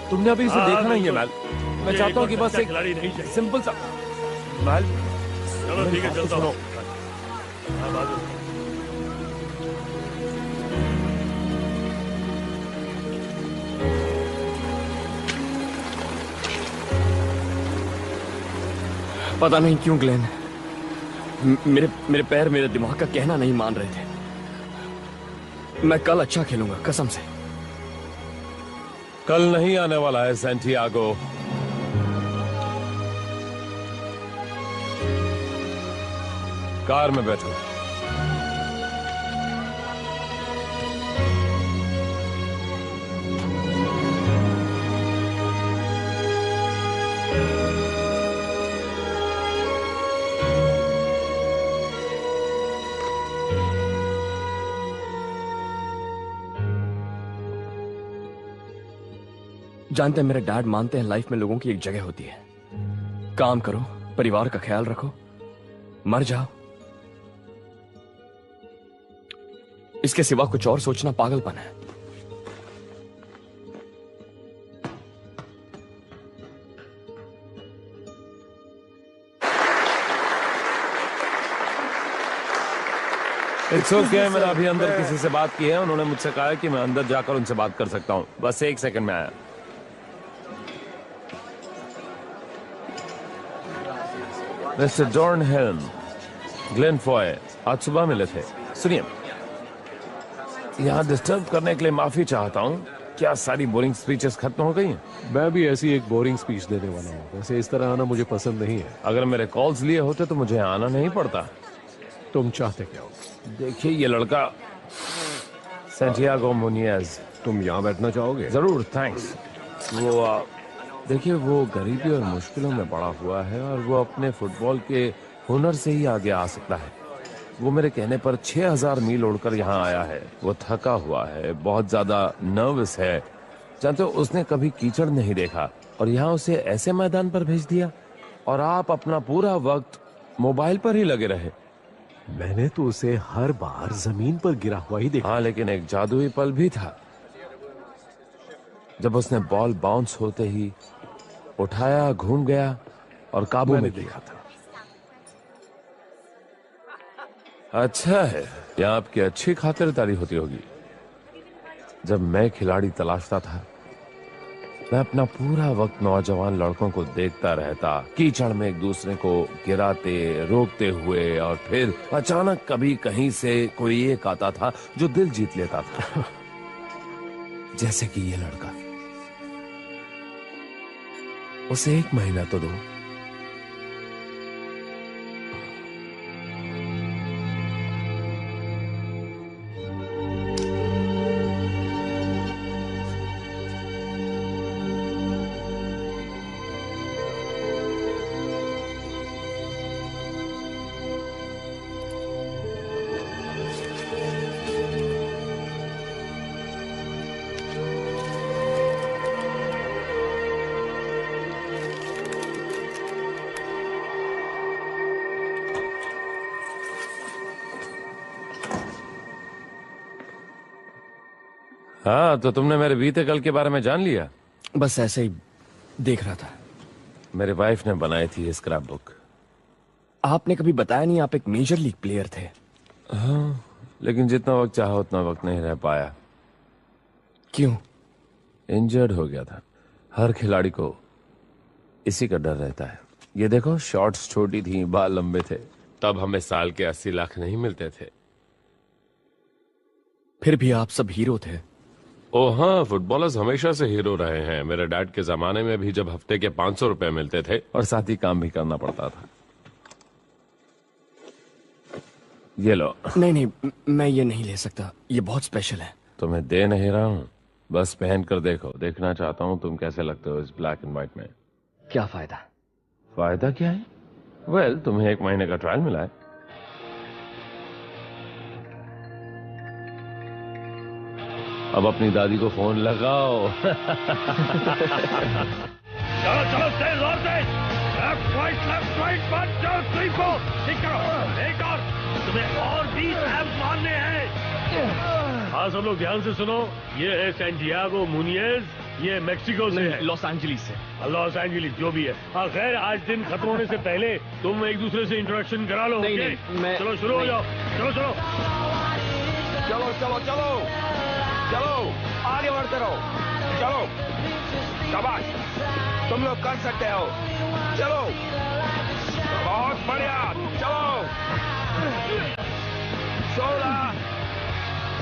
G: तुमने अभी इसे देखा नहीं है मैल। मैं चाहता हूँ कि बस एक
Q: खिलाड़ी नहीं चाहिए।
G: सिंपल सा मैल।
Q: चलो ठीक है, चलता हूँ।
O: पता नहीं क्यों ग्लेन, मेरे पैर मेरे दिमाग का कहना नहीं मान रहे थे। मैं कल अच्छा खेलूंगा कसम से।
G: कल नहीं आने वाला है सैंटियागो। कार में बैठो।
O: जानते हैं मेरे डैड मानते हैं लाइफ में लोगों की एक जगह होती है। काम करो, परिवार का ख्याल रखो, मर जाओ। इसके सिवा कुछ और सोचना पागलपन है।
G: इट्स ओके, मैंने अभी अंदर किसी से बात की है, उन्होंने मुझसे कहा है कि मैं अंदर जाकर उनसे बात कर सकता हूँ। बस 1 सेकंड में आया। Mister John helm, Glenn Foy आज सुबह मिले थे। सुनिए, यहाँ डिस्टर्ब करने के लिए माफी चाहता हूँ। क्या सारी बोरिंग स्पीचेस खत्म हो गई हैं?
R: मैं भी ऐसी एक बोरिंग स्पीच देने वाला हूँ। वैसे इस तरह आना मुझे पसंद नहीं है।
G: अगर मेरे कॉल्स लिए होते तो मुझे आना नहीं पड़ता।
R: तुम चाहते क्या हो?
G: देखिए, ये लड़का सैंटियागो मुनियज।
R: तुम यहाँ बैठना चाहोगे?
G: जरूर, थैंक्स। वो देखिए, वो गरीबी और मुश्किलों में पड़ा हुआ है और वो अपने फुटबॉल के हुनर से ही आगे आ सकता है। वो मेरे कहने पर 6000 मील उड़कर यहाँ आया है। वो थका हुआ है, बहुत ज्यादा नर्वस है। जानते हो, उसने कभी कीचड़ नहीं देखा और यहाँ उसे ऐसे मैदान पर भेज दिया और आप अपना पूरा वक्त मोबाइल पर ही लगे रहे।
R: मैंने तो उसे हर बार जमीन पर गिरा हुआ ही देखा।
G: हाँ, लेकिन एक जादुई पल भी था जब उसने बॉल बाउंस होते ही उठाया, घूम गया और काबू में देखा था। अच्छा है, यहाँ आपकी अच्छी खातिरदारी होती होगी। जब मैं खिलाड़ी तलाशता था, मैं अपना पूरा वक्त नौजवान लड़कों को देखता रहता, कीचड़ में एक दूसरे को गिराते, रोकते हुए, और फिर अचानक कभी कहीं से कोई एक आता था जो दिल जीत लेता था। जैसे कि ये लड़का। उसे 1 महीना तो दो। हाँ, तो तुमने मेरे बीते कल के बारे में जान लिया?
O: बस ऐसे ही देख रहा था।
G: मेरी वाइफ ने बनाई थी स्क्रैप बुक।
O: आपने कभी बताया नहीं आप एक मेजर लीग प्लेयर थे।
G: हाँ, लेकिन जितना वक्त चाहा उतना वक्त नहीं रह पाया।
O: क्यों?
G: इंजर्ड हो गया था। हर खिलाड़ी को इसी का डर रहता है। ये देखो, शॉर्ट्स छोटी थी, बाल लंबे थे। तब हमें साल के 80 लाख नहीं मिलते थे।
O: फिर भी आप सब हीरो थे।
G: ओ हाँ, फुटबॉलर्स हमेशा से हीरो रहे हैं। मेरे डैड के जमाने में भी जब हफ्ते के 500 रुपए मिलते थे और साथ ही काम भी करना पड़ता था। ये लो।
O: नहीं, मैं ये नहीं ले सकता। ये बहुत स्पेशल है।
G: तुम्हें दे नहीं रहा हूँ, बस पहन कर देखो। देखना चाहता हूँ तुम कैसे लगते हो इस ब्लैक एंड व्हाइट में।
O: क्या फायदा?
G: फायदा क्या है? वेल, तुम्हें 1 महीने का ट्रायल मिला है। अब अपनी दादी को फोन लगाओ।
F: चलो चलो, तेज और तेज। Left right 1 2 3 4। ठीक करो। एक और। तुम्हें और 20 एम्स मारने हैं।
Q: हाँ, सब लोग ध्यान से सुनो। ये है सैंटियागो मुनियज। ये मेक्सिको से है।
O: लॉस एंजलिस से।
Q: लॉस एंजलिस जो भी है। हाँ, खैर, आज दिन खत्म होने से पहले तुम एक दूसरे से इंट्रोडक्शन करा लो।
O: नहीं, मैं
Q: चलो शुरू हो जाओ। चलो चलो
D: चलो चलो चलो चलो, आगे बढ़ते रहो। चलो, शाबाश, तुम लोग कर सकते हो। चलो, बहुत बढ़िया। चलो, 16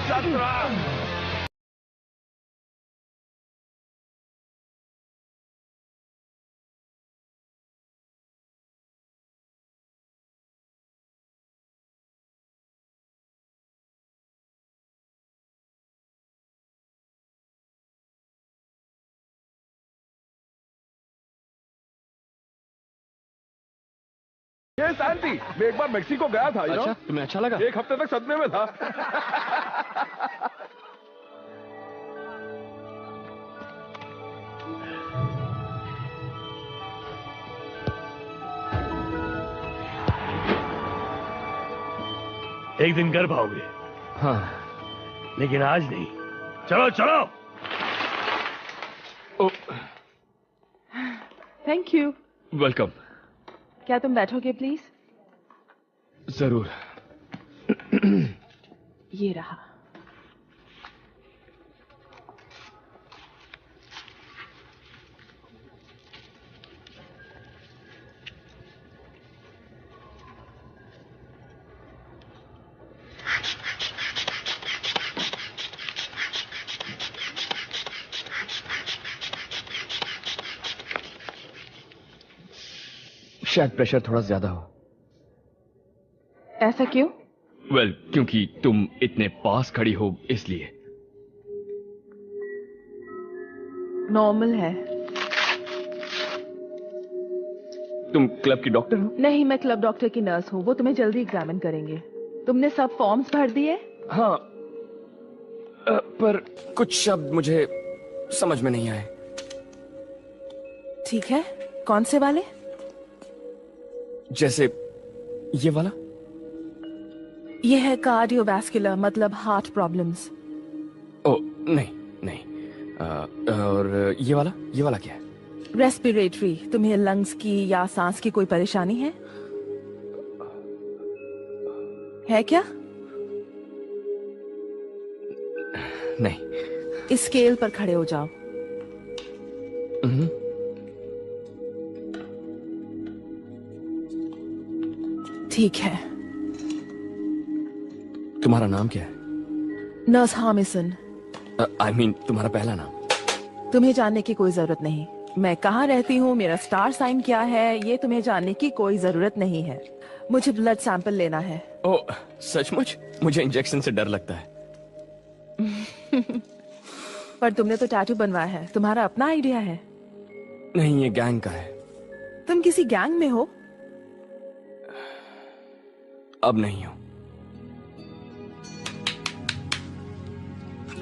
D: 17।
F: ये शांति, मैं एक बार मेक्सिको गया था।
O: अच्छा, तुम्हें अच्छा लगा?
F: 1 हफ्ते तक सदमे में था।
Q: एक दिन कर पाओगे।
O: हाँ,
Q: लेकिन आज नहीं। चलो चलो।
S: Thank you.
O: वेलकम।
S: क्या तुम बैठोगे प्लीज?
O: जरूर।
J: ये रहा।
O: शायद प्रेशर थोड़ा ज्यादा हो।
J: ऐसा क्यों?
O: वेल, क्योंकि तुम इतने पास खड़ी हो इसलिए।
J: नॉर्मल है।
O: तुम क्लब की डॉक्टर हो?
J: नहीं, मैं क्लब डॉक्टर की नर्स हूँ। वो तुम्हें जल्दी एग्जामिन करेंगे। तुमने सब फॉर्म्स भर दिए?
O: हाँ, पर कुछ शब्द मुझे समझ में नहीं आए।
J: ठीक है, कौन से वाले?
O: जैसे ये वाला।
J: ये है कार्डियोवैस्कुलर, मतलब हार्ट प्रॉब्लम्स।
O: ओ नहीं नहीं। और ये वाला क्या है?
J: रेस्पिरेटरी। तुम्हें लंग्स की या सांस की कोई परेशानी है? है क्या?
O: नहीं।
J: इस स्केल पर खड़े हो जाओ। ठीक है।
O: तुम्हारा नाम क्या है?
J: नर्स हामिसन।
O: I mean, तुम्हारा पहला नाम।
J: तुम्हें जानने की कोई जरूरत नहीं। मैं कहाँ रहती हूँ, मेरा स्टार साइन क्या है, ये तुम्हें जानने की कोई जरूरत नहीं है। मुझे ब्लड सैंपल लेना है।
O: ओह, सचमुच? मुझे इंजेक्शन से डर लगता है।
J: पर तुमने तो टैटू बनवाया है। तुम्हारा अपना आइडिया है?
O: नहीं, ये गैंग का है।
J: तुम किसी गैंग में हो?
O: अब नहीं हो।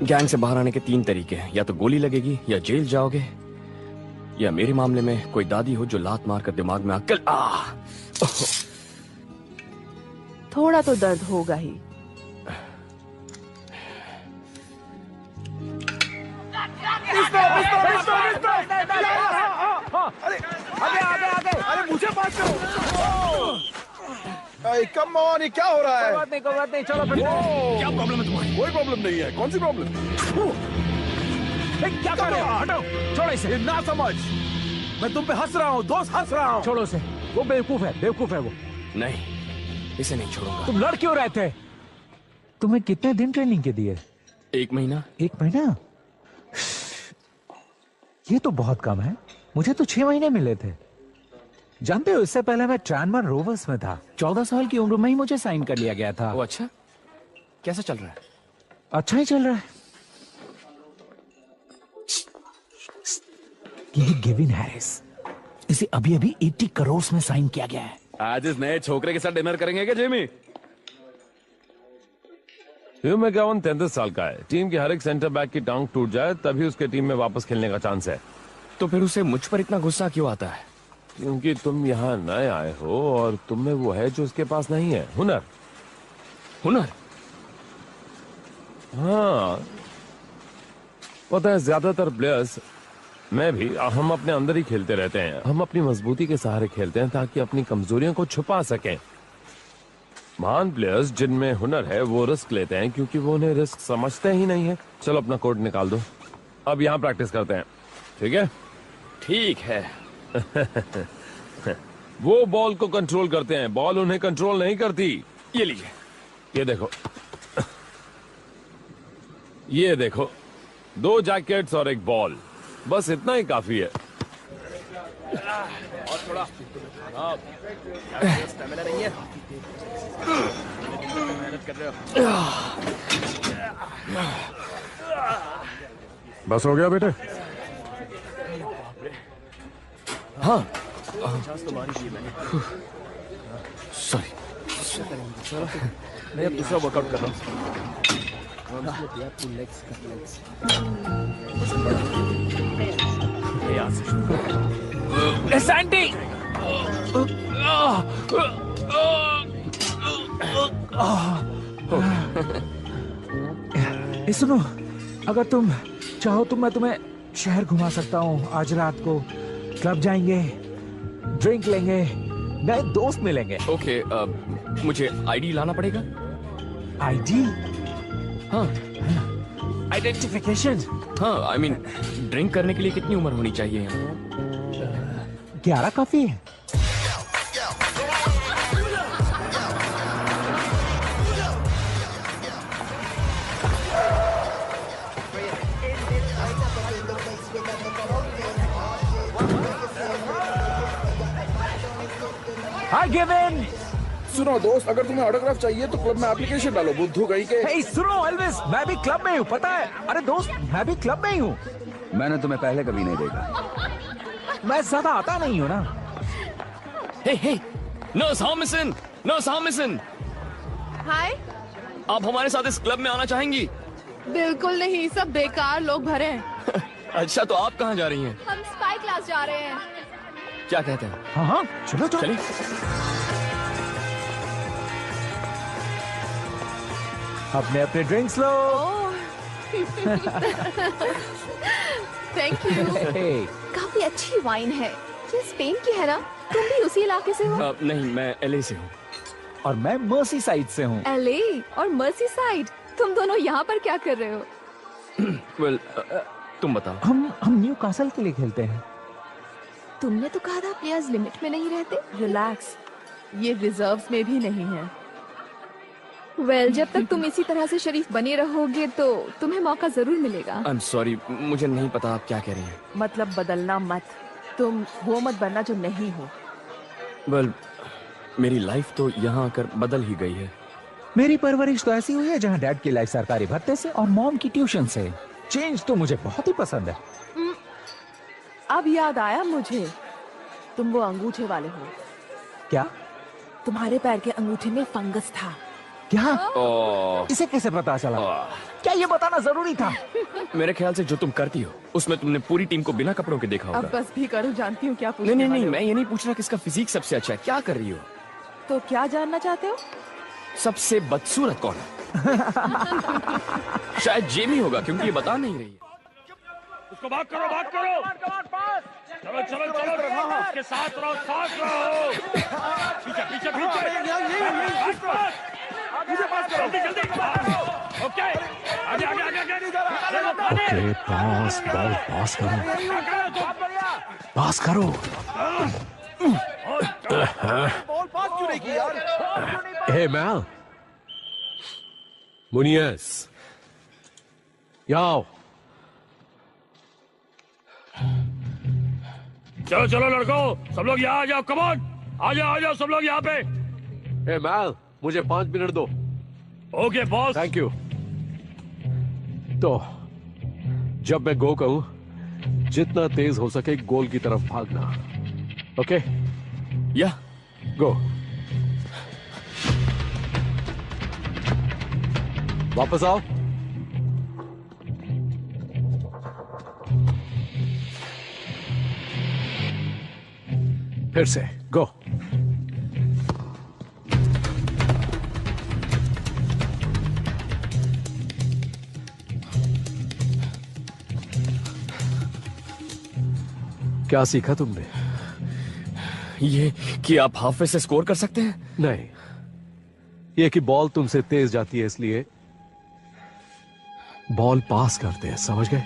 O: गैंग से बाहर आने के 3 तरीके हैं। या तो गोली लगेगी, या जेल जाओगे, या मेरे मामले में कोई दादी हो जो लात मारकर दिमाग में अक्ल
J: थोड़ा तो दर्द होगा ही।
D: अरे मुझे बात करो। कम ऑन, ये क्या हो रहा है?
B: कोई बात नहीं, चलो फिर।
D: क्या प्रॉब्लम है तुम्हारी? कोई प्रॉब्लम नहीं है। कौन सी प्रॉब्लम?
B: क्या कर रहे हो? हटो, छोड़ो इसे।
D: ना समझ, मैं तुम पे हंस रहा हूँ, दोस्त हंस रहा हूँ।
B: छोड़ो उसे, वो बेवकूफ है वो।
O: नहीं, इसे नहीं छोड़ूंगा।
B: तुम लड़ क्यों रहे थे? तुम्हें कितने दिन ट्रेनिंग के दिए?
O: 1 महीना।
B: 1 महीना? ये तो बहुत कम है। मुझे तो 6 महीने मिले थे। जानते हो, इससे पहले मैं ट्रांसमन रोवर्स में था। 14 साल की उम्र में ही मुझे साइन कर लिया गया था।
O: वो अच्छा? कैसा चल रहा है?
B: अच्छा ही चल रहा है। ये गेविन हैरिस, इसे अभी 80 करोड़ में साइन किया गया है।
G: आज इस नए छोकरे के साथ डिनर करेंगे क्या जेमी? ह्यू मैकगोवन 33 साल का है। टीम के हर एक सेंटर बैक की टांग टूट जाए तभी उसके टीम में वापस खेलने का चांस है।
O: तो फिर उसे मुझ पर इतना गुस्सा क्यों आता है?
G: क्योंकि तुम यहाँ नए आए हो और तुम में वो है जो उसके पास नहीं है, हुनर।
O: हुनर?
G: हाँ, पता है ज्यादातर प्लेयर्स, मैं भी, हम अपने अंदर ही खेलते रहते हैं। हम अपनी मजबूती के सहारे खेलते हैं ताकि अपनी कमजोरियों को छुपा सकें। महान प्लेयर्स जिनमें हुनर है वो रिस्क लेते हैं क्योंकि वो उन्हें रिस्क समझते ही नहीं है। चलो अपना कोड निकाल दो, अब यहाँ प्रैक्टिस करते हैं, ठीक है?
O: ठीक है।
G: वो बॉल को कंट्रोल करते हैं, बॉल उन्हें कंट्रोल नहीं करती।
O: ये लीजिए,
G: ये देखो, ये देखो, 2 जैकेट्स और 1 बॉल, बस इतना ही काफी है।
O: और थोड़ा स्टैमिना नहीं है। मेहनत कर रहे हो।
B: बस हो गया बेटे?
O: हाँ, सॉरी। मैं अब दूसरा वर्कआउट कर रहा हूँ।
B: सैंडी! सुनो, अगर तुम चाहो तो मैं तुम्हें शहर घुमा सकता हूँ। आज रात को क्लब जाएंगे, ड्रिंक लेंगे, नए दोस्त मिलेंगे।
O: ओके, मुझे आईडी लाना पड़ेगा?
B: आईडी?
O: हाँ
B: आइडेंटिफिकेशन।
O: हाँ आई मीन ड्रिंक करने के लिए कितनी उम्र होनी चाहिए यहाँ?
B: 11 काफी है। हाय गिवन।
D: सुनो दोस्त, अगर तुम्हें ऑटोग्राफ चाहिए तो क्लब में एप्लीकेशन डालो। बुद्धू गई के।
B: हे सुनो एल्विस, मैं भी क्लब में हूँ, पता है? अरे दोस्त, मैं भी क्लब में ही हूँ।
L: मैंने तुम्हें पहले कभी नहीं देखा।
B: मैं ज्यादा आता नहीं हूँ ना।
O: हे नो सॉमिसन, नो सॉमिसन।
C: हाय।
O: आप हमारे साथ इस क्लब में आना चाहेंगी?
C: बिल्कुल नहीं, सब बेकार लोग भरे हैं।
O: अच्छा तो आप कहाँ जा रही हैं?
C: हम स्पाई क्लास जा रहे हैं।
O: क्या कहते हैं?
B: हाँ चलो चलो।
O: चलिए।
B: अपने अपने ड्रिंक्स लो।
C: Thank you. काफी अच्छी वाइन है। ये स्पेन की है ना? तुम भी उसी इलाके से हो?
O: नहीं, मैं एलए से हूँ।
B: और मैं मर्सी साइड से हूँ।
C: एलए और मर्सी साइड, तुम दोनों यहाँ पर क्या कर रहे हो?
O: वेल, तुम बताओ।
B: हम न्यू कासल के लिए खेलते हैं।
C: तुमने तो कहा था प्लेयर्स लिमिट में नहीं रहते। रिलैक्स, ये रिजर्व्स में भी नहीं है। वेल, जब तक तुम इसी तरह से शरीफ बने रहोगे तो तुम्हें मौका जरूर मिलेगा।
O: आई एम सॉरी, मुझे नहीं पता आप क्या कह रही हैं।
J: मतलब बदलना मत, तुम वो मत बनना जो नहीं हो।
O: वेल, मेरी लाइफ तो यहाँ आकर बदल ही गई है।
B: मेरी परवरिश तो ऐसी हुई है जहाँ डैड की लाइफ सरकारी भत्ते से और मॉम की ट्यूशन से। चेंज तो मुझे बहुत ही पसंद है।
J: अब याद आया मुझे, तुम वो अंगूठे वाले हो।
B: क्या?
J: तुम्हारे पैर के अंगूठे में फंगस था।
B: क्या? इसे कैसे पता चला? क्या ये बताना जरूरी था?
O: मेरे ख्याल से जो तुम करती हो उसमें तुमने पूरी टीम को बिना कपड़ों के देखा होगा।
J: अब बस भी करो, जानती हूँ क्या पूछने
O: नहीं,
J: वाले हो।
O: मैं ये नहीं पूछ रहा किसका फिजिक सबसे अच्छा है। क्या कर रही हो?
J: तो क्या जानना चाहते हो?
O: सबसे बदसूरत कौन है? शायद जेमी होगा क्योंकि ये बता नहीं रही है।
F: उसको बात करो, बात करो। चलो चलो चलो, उसके साथ रहो, साथ रहो। पीछे पीछे पीछे। जल्दी जल्दी। ओके, आगे आगे आगे आगे।
B: ओके, पास बॉल पास करो, पास करो।
D: बॉल पास क्यों नहीं की यार?
G: हे मैल, मुनियस, आओ।
F: चलो चलो लड़कों, सब लोग यहाँ आ जाओ। कम ऑन, आ जाओ सब लोग यहाँ पे।
G: हे मैल, मुझे 5 मिनट दो।
F: Okay boss.
G: Thank you. तो जब मैं गो कहूं, जितना तेज हो सके गोल की तरफ भागना। ओके?
O: या
G: गो। वापस आओ। फिर से गो। क्या सीखा तुमने?
O: ये कि आप हाफ से स्कोर कर सकते हैं?
G: नहीं, ये कि बॉल तुमसे तेज जाती है इसलिए बॉल पास करते हैं, समझ गए?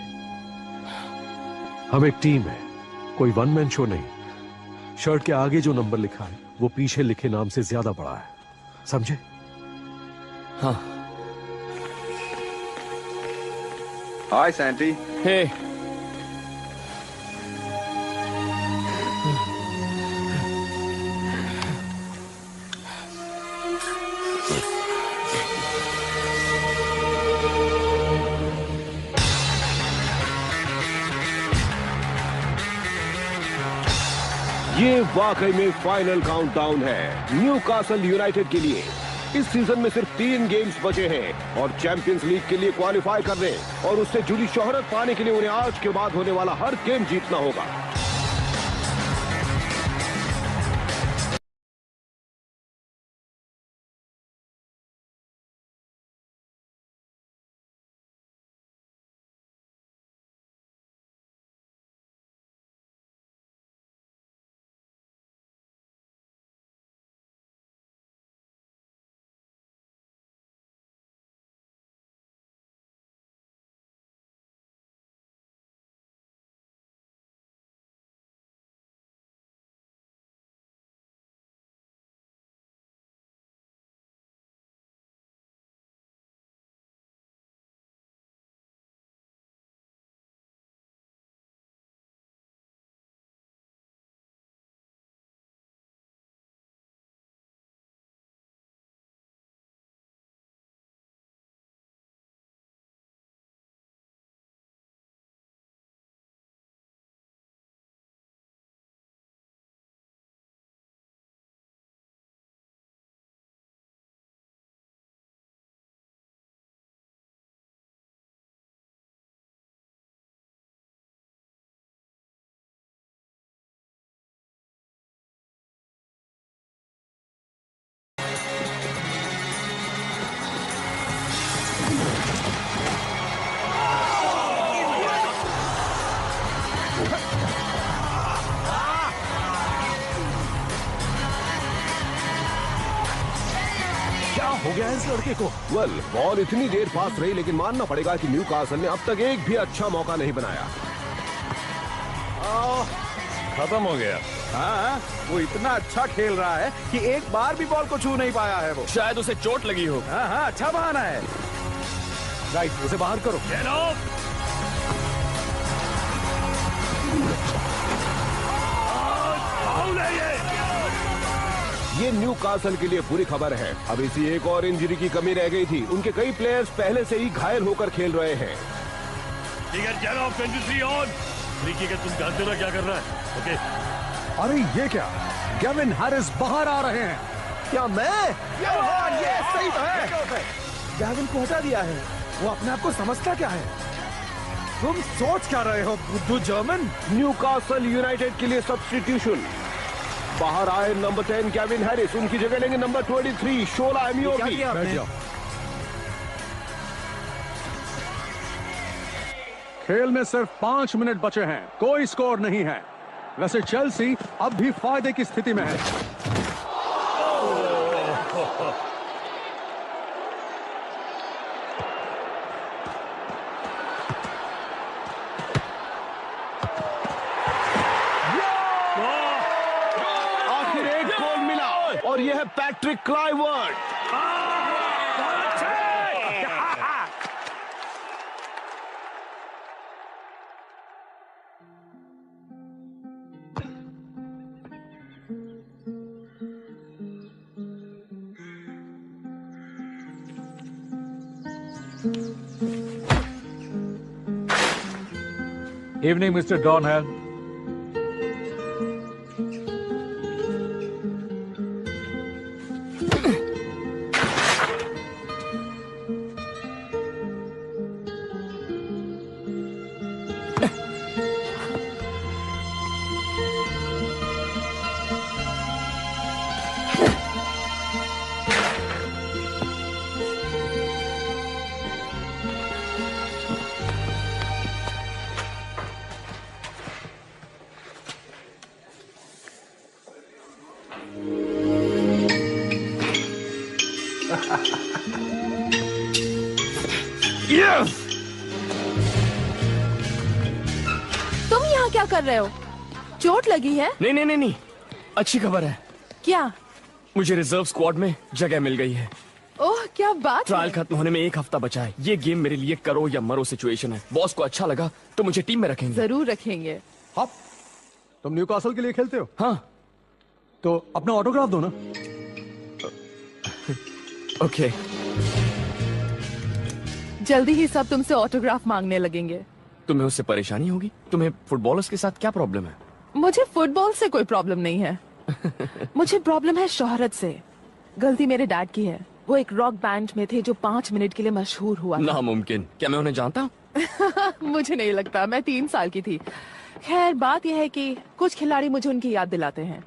G: हम एक टीम है, कोई वन मैन शो नहीं। शर्ट के आगे जो नंबर लिखा है वो पीछे लिखे नाम से ज्यादा बड़ा है, समझे?
O: हाँ।
L: हाय सैंटी।
O: हे।
S: ये वाकई में फाइनल काउंटडाउन है न्यूकासल यूनाइटेड के लिए। इस सीजन में सिर्फ 3 गेम्स बचे हैं और चैंपियंस लीग के लिए क्वालिफाई करने और उससे जुड़ी शोहरत पाने के लिए उन्हें आज के बाद होने वाला हर गेम जीतना होगा।
B: है इस लड़के को।
S: वेल, बॉल इतनी देर पास रही, लेकिन मानना पड़ेगा कि न्यूकासल ने अब तक एक भी अच्छा मौका नहीं बनाया।
G: खत्म हो गया।
D: हाँ, वो इतना अच्छा खेल रहा है कि एक बार भी बॉल को छू नहीं पाया है वो।
O: शायद उसे चोट लगी हो।
D: हाँ, अच्छा बहाना है।
B: राइट, उसे बाहर करो।
S: ये न्यूकासल के लिए बुरी खबर है। अब इसी एक और इंजरी की कमी रह गई थी। उनके कई प्लेयर्स पहले से ही घायल होकर खेल रहे हैं।
Q: तुम जानते ना क्या कर रहा है? ओके।
D: अरे ये क्या, गेविन हैरिस बाहर आ रहे हैं।
M: क्या मैं?
D: ये सही तो है। गेविन को हटा दिया है। वो अपने आप को समझता क्या है? तुम सोच क्या रहे हो बुद्धू जर्मन?
S: न्यूकासल यूनाइटेड के लिए सब्स्टिट्यूशन। बाहर आए नंबर 10 गेविन हैरिस, उनकी जगह लेंगे नंबर 23 शोला एमियोगी।
D: खेल में सिर्फ 5 मिनट बचे हैं, कोई स्कोर नहीं है। वैसे चेल्सी अब भी फायदे की स्थिति में है।
S: आखिर एक गोल मिला और यह है पैट्रिक क्लाइवर्ट।
B: Evening, Mr. Donham.
C: तुम यहाँ क्या कर रहे हो? चोट लगी है?
O: नहीं, अच्छी खबर है।
C: क्या?
O: मुझे रिजर्व स्क्वाड में जगह मिल गई है।
C: ओह, क्या बात
O: ट्रायल
C: है।
O: खत्म होने में 1 हफ्ता बचा है। ये गेम मेरे लिए करो या मरो सिचुएशन है। बॉस को अच्छा लगा तो मुझे टीम में रखेंगे।
C: जरूर रखेंगे।
D: आप तुम न्यूकासल के लिए खेलते हो?
O: हाँ।
D: तो अपना ऑटोग्राफ दो ना।
O: ओके।
C: जल्दी ही सब तुमसे ऑटोग्राफ मांगने लगेंगे।
O: तुम्हें उससे परेशानी होगी? तुम्हें फुटबॉलर्स के साथ क्या प्रॉब्लम है?
C: मुझे फुटबॉल से कोई प्रॉब्लम नहीं है। मुझे प्रॉब्लम है शोहरत से। गलती मेरे डैड की है। वो एक रॉक बैंड में थे जो 5 मिनट के लिए मशहूर हुआ था।
O: नामुमकिन। क्या मैं उन्हें जानता हूँ?
C: मुझे नहीं लगता। मैं 3 साल की थी। खैर, बात यह है कि कुछ खिलाड़ी मुझे उनकी याद दिलाते हैं।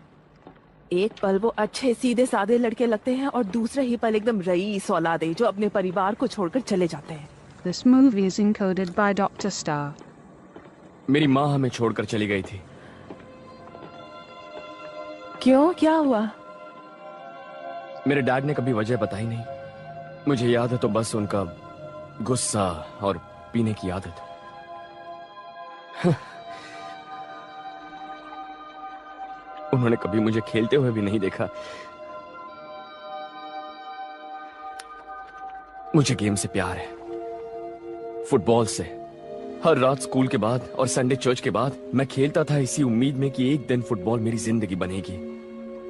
C: एक पल वो अच्छे सीधे साधे लड़के लगते हैं और दूसरे ही पल एकदम रईस औलादे जो अपने परिवार को छोड़कर चले जाते हैं।
A: This movie is encoded by Dr. Star.
O: मेरी माँ हमें छोड़कर चली गई थी।
C: क्यों? क्या हुआ?
O: मेरे डैड ने कभी वजह बताई नहीं। मुझे याद है तो बस उनका गुस्सा और पीने की आदत। उन्होंने कभी मुझे खेलते हुए भी नहीं देखा। मुझे गेम से प्यार है, फुटबॉल से। हर रात स्कूल के बाद और संडे चर्च के बाद मैं खेलता था इसी उम्मीद में कि एक दिन फुटबॉल मेरी जिंदगी बनेगी।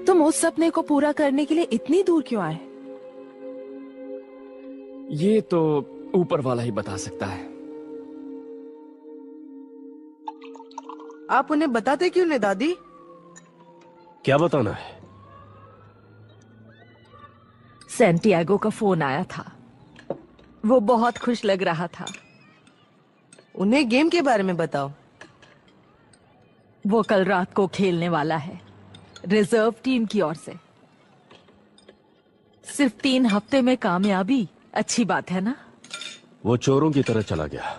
C: तुम उस सपने को पूरा करने के लिए इतनी दूर क्यों आए?
O: ये तो ऊपर वाला ही बता सकता है।
K: आप उन्हें बताते क्यों नहीं दादी?
H: क्या बताना है?
J: सैंटियागो का फोन आया था। वो बहुत खुश लग रहा था।
K: उन्हें गेम के बारे में बताओ।
J: वो कल रात को खेलने वाला है, रिजर्व टीम की ओर से। सिर्फ 3 हफ्ते में कामयाबी, अच्छी बात है ना?
H: वो चोरों की तरह चला गया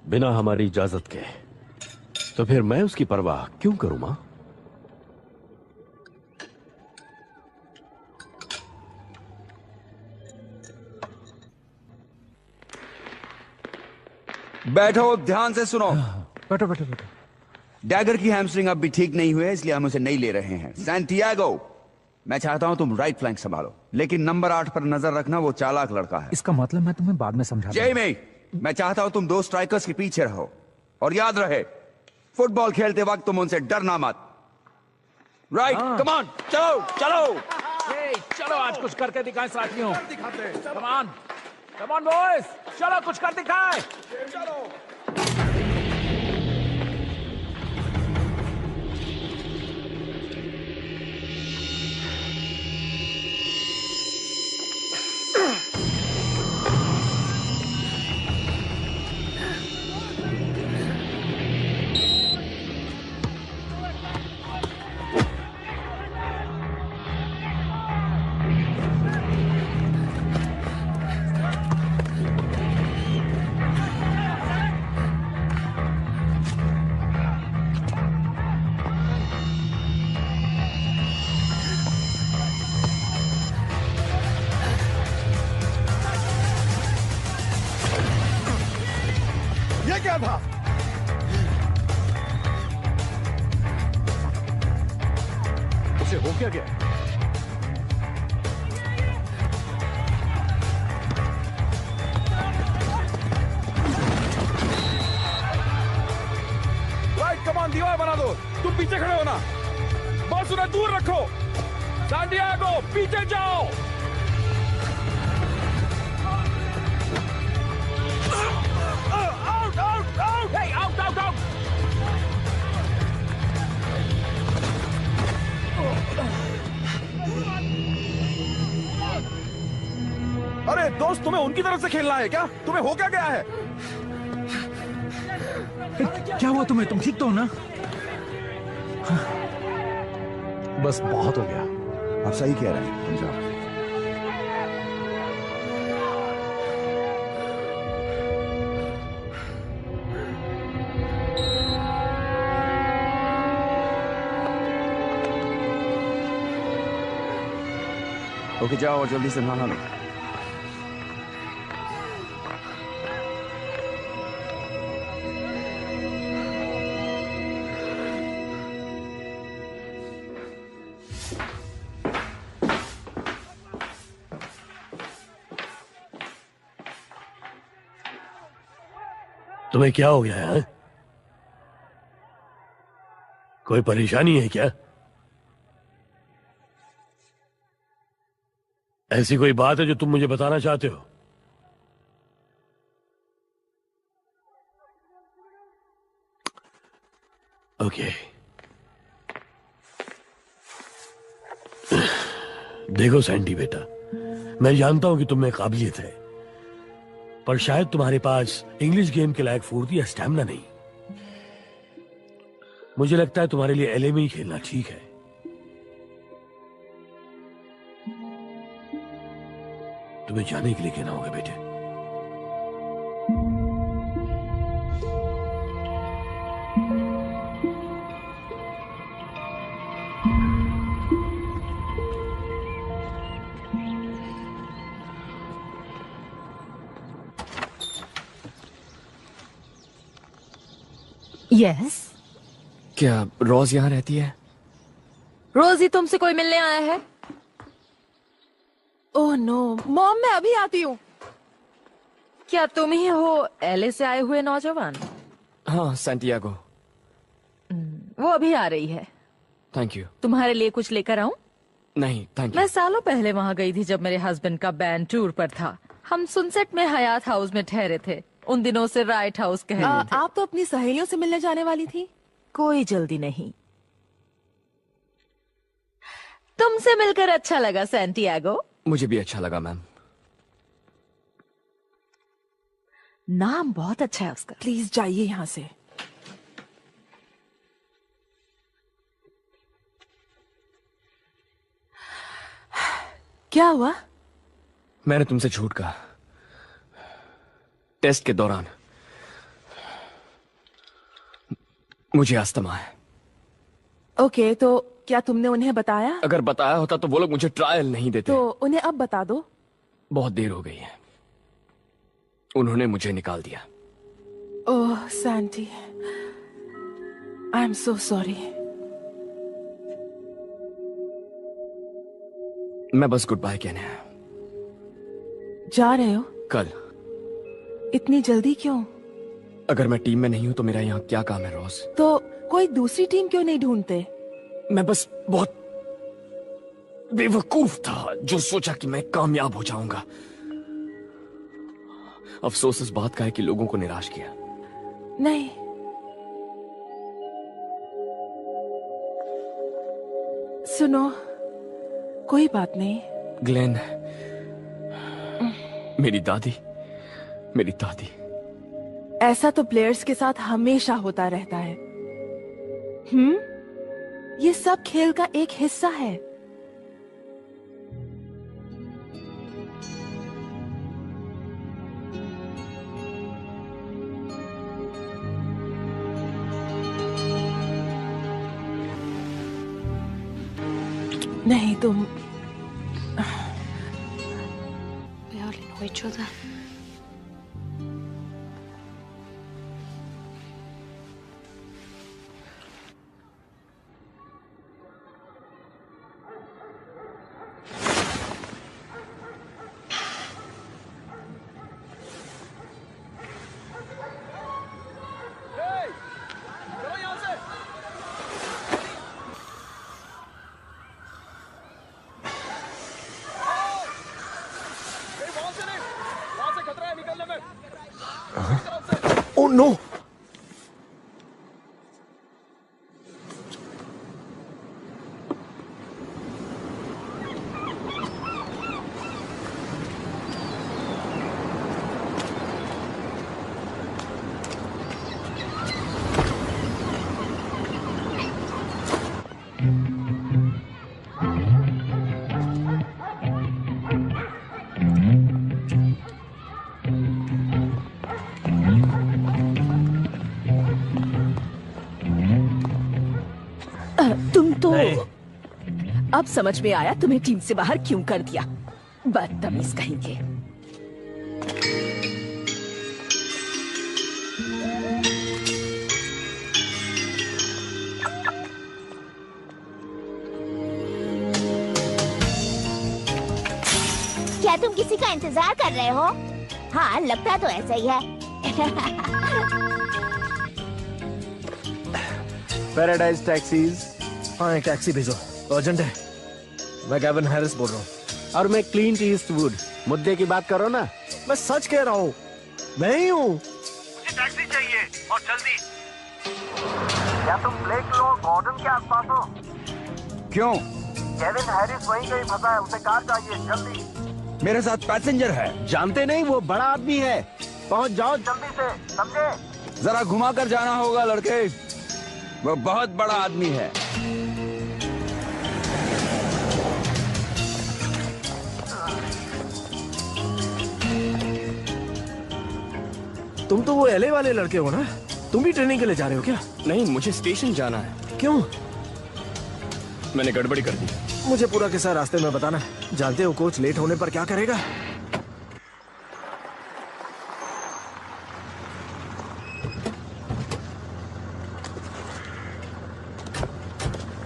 H: बिना हमारी इजाजत के। तो फिर मैं उसकी परवाह क्यों करूं मां?
L: बैठो, ध्यान से सुनो।
B: बैठो बैठो बैठो।
L: डैगर की हैमस्ट्रिंग अब भी ठीक नहीं हुई है, इसलिए हम उसे नहीं ले रहे हैं। सैंटियागो, मैं चाहता हूं तुम राइट फ्लैंक संभालो, लेकिन नंबर 8 पर नजर रखना, वो चालाक लड़का है।
B: इसका मतलब मैं तुम्हें बाद में समझाता हूं।
L: जेमी, मैं चाहता हूं तुम 2 स्ट्राइकर्स के पीछे रहो, और याद रहे फुटबॉल खेलते वक्त तुम उनसे डरना मत। राइट, कम ऑन, चलो चलो।
B: चलो आज कुछ करके दिखाएं साथियों। कम ऑन बॉयज, चलो कुछ कर दिखाएं।
D: चलो। क्या था?
B: उसे हो क्या गया?
D: राइट, कमान, दीवार बना दो। तुम पीछे खड़े हो ना, बस उन्हें दूर रखो। सैंटियागो, पीछे जाओ। अरे दोस्त, तुम्हें उनकी तरफ से खेलना है क्या? तुम्हें हो क्या गया है?
B: क्या हुआ तुम्हें? तुम ठीक तो हो ना? बस बहुत हो गया।
L: आप सही कह रहे हैं, तुम जाओ। ओके, जाओ और जल्दी से नहा लो।
Q: तुम्हें क्या हो गया है? कोई परेशानी है क्या? ऐसी कोई बात है जो तुम मुझे बताना चाहते हो? ओके, देखो सैंडी बेटा, मैं जानता हूं कि तुम में काबिलियत है, पर शायद तुम्हारे पास इंग्लिश गेम के लायक फुर्ती या स्टैमिना नहीं। मुझे लगता है तुम्हारे लिए एलए में ही खेलना ठीक है। तुम्हें जाने के लिए कहना होगा बेटे।
J: यस।
O: क्या रोज यहाँ रहती है?
J: रोज ही तुमसे कोई मिलने आया है? ओह नो मॉम, मैं अभी आती हूँ। क्या तुम ही हो एलए से आए हुए नौजवान?
O: हाँ, सैंटियागो।
J: वो अभी आ रही है।
O: Thank you.
J: तुम्हारे लिए कुछ लेकर आऊं?
O: नहीं थैंक यू।
J: मैं सालों पहले वहाँ गई थी जब मेरे हस्बैंड का बैंड टूर पर था। हम सनसेट में हयात हाउस में ठहरे थे। उन दिनों से राइट हाउस कह रहे थे।
C: आप तो अपनी सहेलियों से मिलने जाने वाली थी।
J: कोई जल्दी नहीं। तुमसे मिलकर अच्छा लगा सैंटियागो।
O: मुझे भी अच्छा लगा मैम।
J: नाम बहुत अच्छा है उसका।
C: प्लीज जाइए यहाँ से। क्या हुआ?
O: मैंने तुमसे झूठ कहा टेस्ट के दौरान। मुझे अस्थमा है।
C: ओके, तो क्या तुमने उन्हें बताया?
O: अगर बताया होता तो वो लोग मुझे ट्रायल नहीं देते।
C: तो उन्हें अब बता दो।
O: बहुत देर हो गई है, उन्होंने मुझे निकाल दिया।
J: Oh Sandy, I am so sorry.
O: मैं बस गुड बाय कहने आया।
J: जा रहे हो?
O: कल।
J: इतनी जल्दी क्यों?
O: अगर मैं टीम में नहीं हूं तो मेरा यहाँ क्या काम है रोज?
J: तो कोई दूसरी टीम क्यों नहीं ढूंढते?
O: मैं बस बहुत बेवकूफ था जो सोचा कि मैं कामयाब हो जाऊंगा। अफसोस इस बात का है कि लोगों को निराश किया।
J: नहीं, सुनो, कोई बात नहीं।
O: ग्लेन, मेरी दादी, मेरी दादी।
J: ऐसा तो प्लेयर्स के साथ हमेशा होता रहता है। ये सब खेल का एक हिस्सा है। नहीं, तुम
T: We only know each other.
M: Oh no!
J: तुम तो अब समझ में आया तुम्हें टीम से बाहर क्यों कर दिया। बदतमीज कहेंगे।
P: क्या तुम किसी का इंतजार कर रहे हो? हाँ, लगता तो ऐसा ही है।
M: Paradise taxis. हाँ, एक टैक्सी भेजो, अर्जेंट है। मैं गैविन हैरिस बोल रहा हूँ।
H: और मैं क्लिंट ईस्टवुड। मुद्दे की बात करो ना।
M: मैं सच कह रहा हूँ, मैं ही हूँ।
E: मुझे टैक्सी चाहिए और जल्दी। क्या तुम ब्लेक लो गॉर्डन के आसपास हो?
L: क्यों?
E: केविन हैरिस वहीं कहीं फंसा है, उसे कार चाहिए जल्दी।
L: मेरे साथ पैसेंजर है।
H: जानते नहीं, वो बड़ा आदमी है। पहुंच जाओ
E: जल्दी से, समझे?
L: जरा घुमा कर जाना होगा लड़के, वो बहुत बड़ा आदमी है।
M: तुम तो वो एलए वाले लड़के हो ना? तुम भी ट्रेनिंग के लिए जा रहे हो क्या?
O: नहीं, मुझे स्टेशन जाना है।
M: क्यों?
O: मैंने गड़बड़ी कर दी।
M: मुझे पूरा किस्सा रास्ते में बताना। जानते हो कोच लेट होने पर क्या करेगा?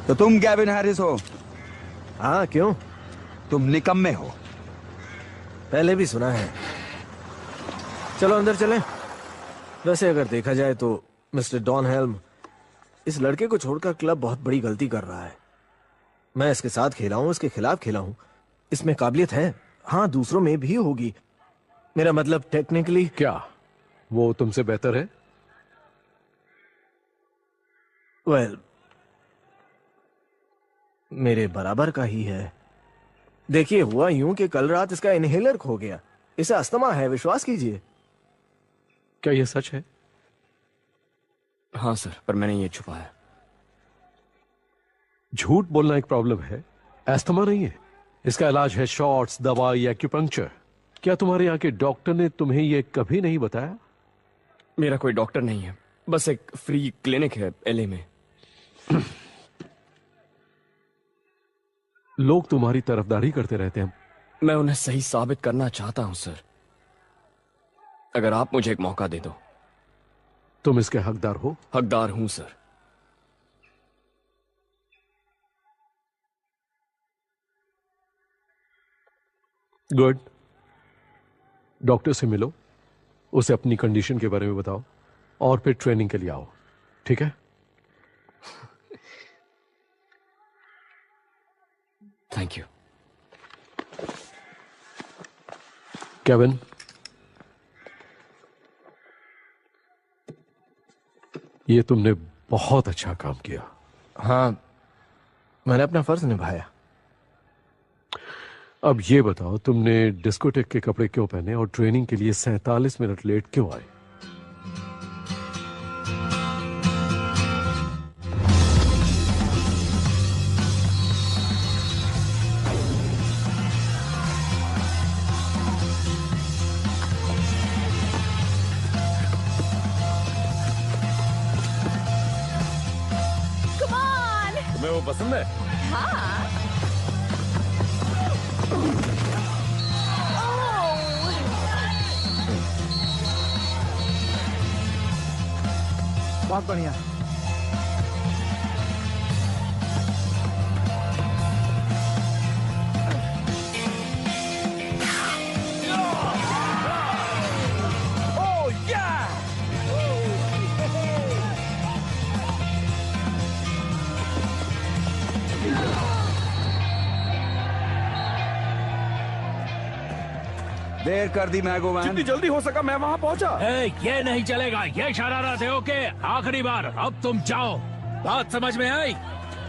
L: तो तुम गैविन हैरिस हो?
M: हाँ, क्यों?
L: तुम निकम्मे हो।
M: पहले भी सुना है। चलो अंदर चलें। वैसे अगर देखा जाए तो मिस्टर डॉन हेल्म इस लड़के को छोड़कर क्लब बहुत बड़ी गलती कर रहा है। मैं इसके साथ खेला हूं, इसके खिलाफ खेला हूं। इसमें काबिलियत है, हाँ, दूसरों में भी होगी। मेरा मतलब टेक्निकली।
R: क्या वो तुमसे बेहतर है?
M: वेल, मेरे बराबर का ही है। देखिए, हुआ यूं कि कल रात इसका इनहेलर खो गया। इसे अस्थमा है, विश्वास कीजिए।
R: क्या यह सच है?
O: हाँ सर, पर मैंने ये छुपाया।
R: झूठ बोलना एक प्रॉब्लम है, एस्थमा नहीं है। इसका इलाज है शॉट्स, दवाई, एक्यूपंक्चर। क्या तुम्हारे यहाँ के डॉक्टर ने तुम्हें यह कभी नहीं बताया?
O: मेरा कोई डॉक्टर नहीं है, बस एक फ्री क्लिनिक है एलए में।
R: लोग तुम्हारी तरफदारी करते रहते हैं।
O: मैं उन्हें सही साबित करना चाहता हूं सर। अगर आप मुझे एक मौका दे दो
R: तुम इसके हकदार हो?
O: हकदार हूं सर।
R: गुड। डॉक्टर से मिलो, उसे अपनी कंडीशन के बारे में बताओ और फिर ट्रेनिंग के लिए आओ, ठीक है?
O: Thank you.
R: केविन, ये तुमने बहुत अच्छा काम किया।
M: हाँ, मैंने अपना फर्ज निभाया।
R: अब ये बताओ, तुमने डिस्कोटेक के कपड़े क्यों पहने और ट्रेनिंग के लिए 47 मिनट लेट क्यों आए?
F: तुम्हें वो पसंद है?
C: हाँ।
D: बहुत बढ़िया।
L: देर कर दी मैगोमैन।
D: जितनी जल्दी हो सका मैं वहाँ पहुँचा।
B: ये नहीं चलेगा, ये शरारत है। ओके, आखिरी बार, अब तुम जाओ। बात समझ में आई?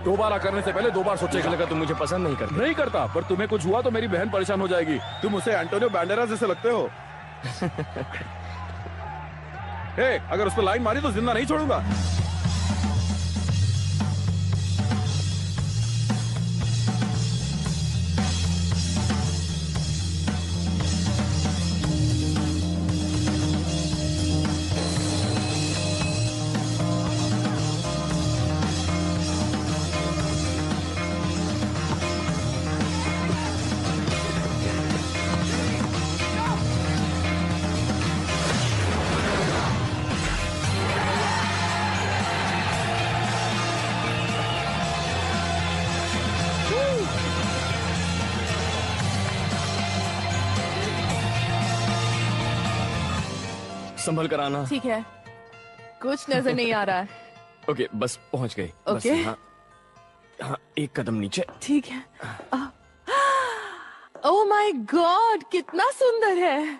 F: दोबारा करने से पहले 2 बार सोचेगा।
O: लगा तुम मुझे पसंद नहीं करते।
F: नहीं करता, पर तुम्हें कुछ हुआ तो मेरी बहन परेशान हो जाएगी। तुम उसे एंटोनियो बैंडेरास जैसे लगते हो। हे, अगर उस पर लाइन मारी तो जिंदा नहीं छोड़ूंगा।
O: संभल कर आना।
C: ठीक है, कुछ नजर नहीं आ रहा है।
O: ओके, बस पहुंच गए।
C: ओके।
O: हाँ, हाँ, एक कदम नीचे।
C: ठीक है। ओह माय गॉड, कितना सुंदर है।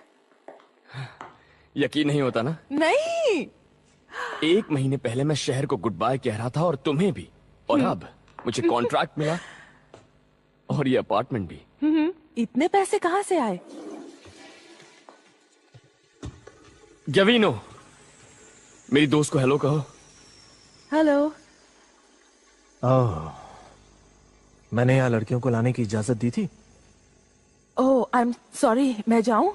O: यकीन नहीं होता ना?
C: नहीं।
O: 1 महीने पहले मैं शहर को गुड बाय कह रहा था और तुम्हें भी, और अब मुझे कॉन्ट्रैक्ट मिला और ये अपार्टमेंट भी।
C: इतने पैसे कहाँ से आए?
O: गवीनो, मेरी दोस्त को हेलो कहो।
C: हेलो।
M: ओह, मैंने यहाँ लड़कियों को लाने की इजाजत दी थी।
C: ओह, आई एम सॉरी, मैं जाऊं?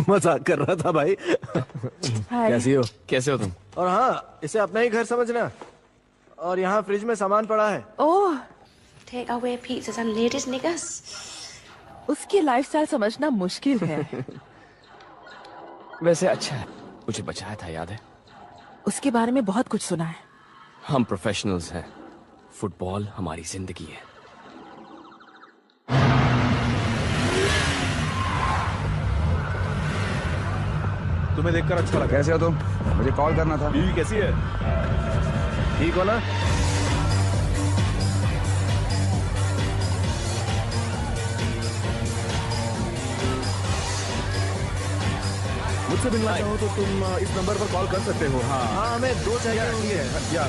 M: मजाक कर रहा था भाई। कैसी हो?
O: कैसे हो तुम?
M: और हाँ, इसे अपना ही घर समझना। और यहाँ फ्रिज में सामान पड़ा है।
C: ओह,
T: Take away pizzas and ladies niggas.
C: उसकी लाइफस्टाइल समझना मुश्किल है।
O: वैसे अच्छा है, मुझे बचाया था, याद है?
C: उसके बारे में बहुत कुछ सुना है।
O: हम प्रोफेशनल्स हैं, फुटबॉल हमारी जिंदगी है।
D: तुम्हें देखकर अच्छा लगा।
L: कैसे हो तुम? मुझे कॉल करना था।
D: बीवी कैसी है?
M: ठीक हो ना?
D: मुझसे मिलना चाहो तो तुम इस नंबर पर कॉल कर सकते हो। हाँ
M: हाँ, हमें 2 चाहिए होंगे।
D: या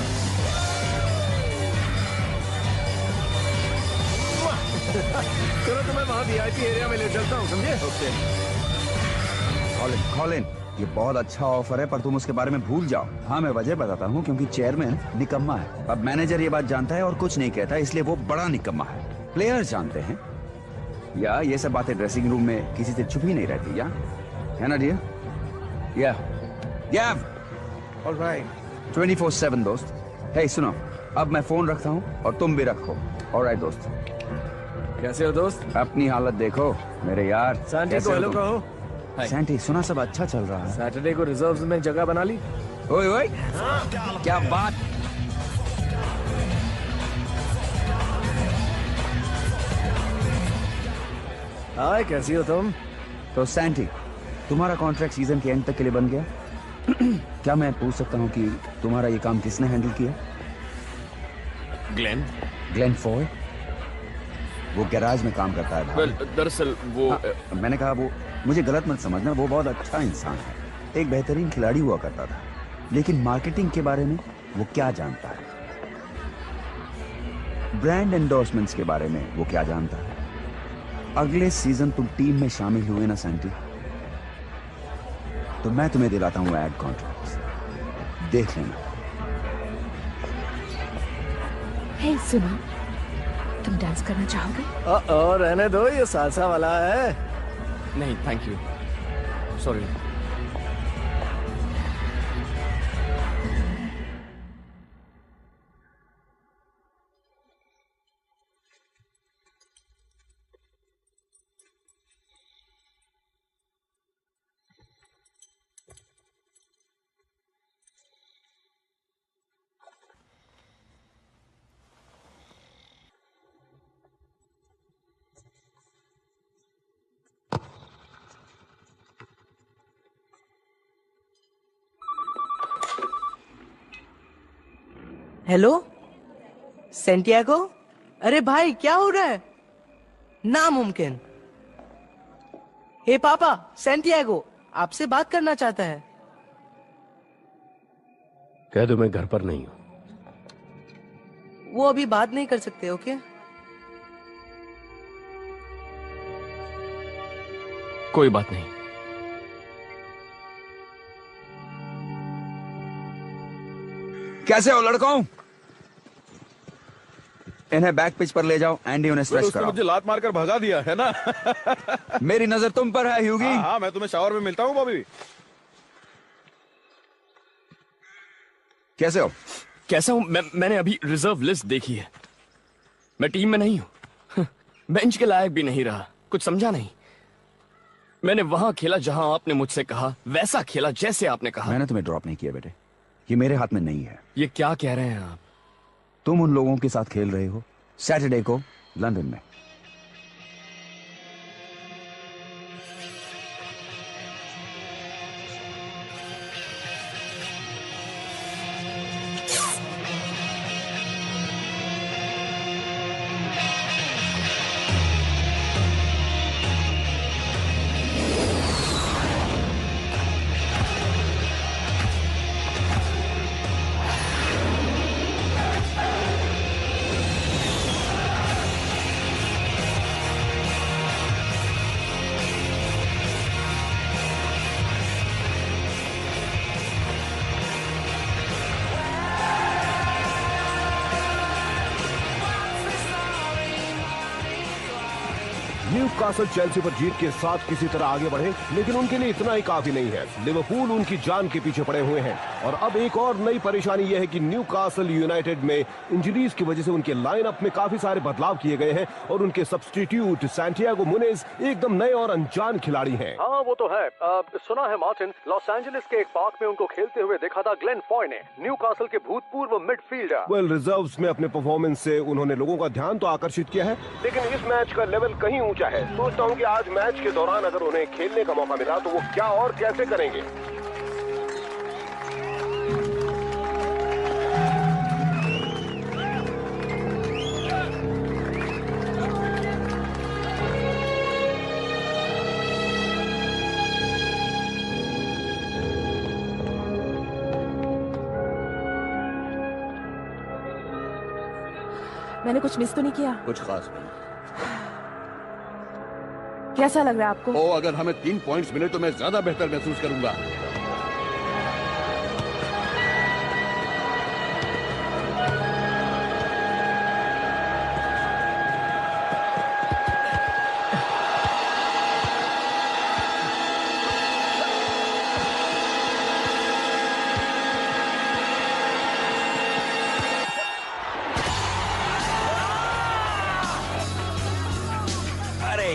M: चलो तुम्हें वहाँ VIP एरिया में ले चलता हूँ, समझे?
D: ओके।
L: कॉलिन, ये बहुत अच्छा ऑफर है, पर तुम उसके बारे में भूल जाओ। हाँ, मैं वजह बताता हूँ, क्योंकि चेयरमैन निकम्मा है। अब मैनेजर ये बात जानता है और कुछ नहीं कहता, इसलिए वो बड़ा निकम्मा है। प्लेयर्स जानते हैं, या ये सब बातें ड्रेसिंग रूम में किसी से छुपी नहीं रहती, या है ना डियर?
D: ऑलराइट।
L: 24/7 दोस्त। हे सुनो, अब मैं फोन रखता हूँ और तुम भी रखो। ऑलराइट दोस्त।
M: कैसे हो दोस्त?
L: अपनी हालत देखो मेरे यार।
M: सैंटी
L: कैसे
M: को
L: हो
M: हेलो
L: तुम?
M: कहो।
L: सैंटी, सुना सब अच्छा चल रहा है।
M: सैटरडे को रिजर्व्स में जगह बना ली।
L: ओए ओए, क्या बात।
M: हाय, कैसी हो तुम?
L: तो सैंटी, तुम्हारा कॉन्ट्रैक्ट सीजन के एंड तक के लिए बन गया। क्या मैं पूछ सकता हूँ कि तुम्हारा ये काम किसने हैंडल किया? Glenn Foy. वो गैराज में काम करता है।
O: दरअसल वो
L: मैंने कहा वो, मुझे गलत मत समझना, वो बहुत अच्छा इंसान है, एक बेहतरीन खिलाड़ी हुआ करता था, लेकिन मार्केटिंग के बारे में वो क्या जानता है? ब्रांड एंडोर्समेंट्स के बारे में वो क्या जानता है? अगले सीजन तुम टीम में शामिल हुए ना सैंटी, तो मैं तुम्हें दिलाता हूं एड कॉन्ट्रैक्ट्स, देख लेना।
C: हे सुनो, तुम डांस करना चाहोगे?
M: और रहने दो, ये सालसा वाला है।
O: नहीं thank you, sorry.
K: Hello Santiago. अरे भाई, क्या हो रहा है? नामुमकिन। हे पापा, सेंटियागो आपसे बात करना चाहता है।
Q: कह दो मैं घर पर नहीं हूं।
K: वो अभी बात नहीं कर सकते। ओके,
O: कोई बात नहीं।
L: कैसे हो लड़कों? इन्हें बैक पिच पर ले जाओ, एंडी उन्हें स्ट्रेच कराओ।
D: मुझे लात मारकर भगा दिया है ना।
L: मेरी नजर तुम पर है ह्यूगी।
D: हाँ, मैं तुम्हें शावर में मिलता हूँ बॉबी।
L: कैसे हो?
O: कैसा हूं? मैंने अभी रिजर्व लिस्ट देखी है। मैं टीम में नहीं हूं, बेंच के लायक भी नहीं रहा। कुछ समझा नहीं। मैंने वहां खेला जहां आपने मुझसे कहा, वैसा खेला जैसे आपने कहा।
L: मैंने तुम्हें ड्रॉप नहीं किया बेटे, ये मेरे हाथ में नहीं है।
O: ये क्या कह रहे हैं आप?
L: तुम उन लोगों के साथ खेल रहे हो सैटरडे को लंदन में।
S: न्यूकासल चेल्सी पर जीत के साथ किसी तरह आगे बढ़े, लेकिन उनके लिए इतना ही काफी नहीं है। लिवरपूल उनकी जान के पीछे पड़े हुए हैं और अब एक और नई परेशानी यह है कि न्यूकासल यूनाइटेड में इंजरीज की वजह से उनके लाइनअप में काफी सारे बदलाव किए गए हैं और उनके सब्स्टिट्यूट सैंटियागो मुनेज एकदम नए और अनजान खिलाड़ी हैं।
E: हाँ वो तो है। सुना है मार्टिन, लॉस एंजलिस के एक पार्क में उनको खेलते हुए देखा था ग्लेन फॉय ने, न्यूकासल के भूतपूर्व मिडफील्डर।
S: वेल, रिजर्व्स में अपने परफॉर्मेंस से उन्होंने लोगों का ध्यान तो आकर्षित किया है, लेकिन इस मैच का लेवल कहीं ऊंचा है। सोचता हूं कि आज मैच के दौरान अगर उन्हें खेलने का मौका मिला तो वो क्या और कैसे करेंगे।
C: मैंने कुछ मिस तो नहीं किया?
U: कुछ खास नहीं।
C: कैसा लग रहा है आपको?
U: अगर हमें 3 पॉइंट्स मिले तो मैं ज्यादा बेहतर महसूस करूंगा।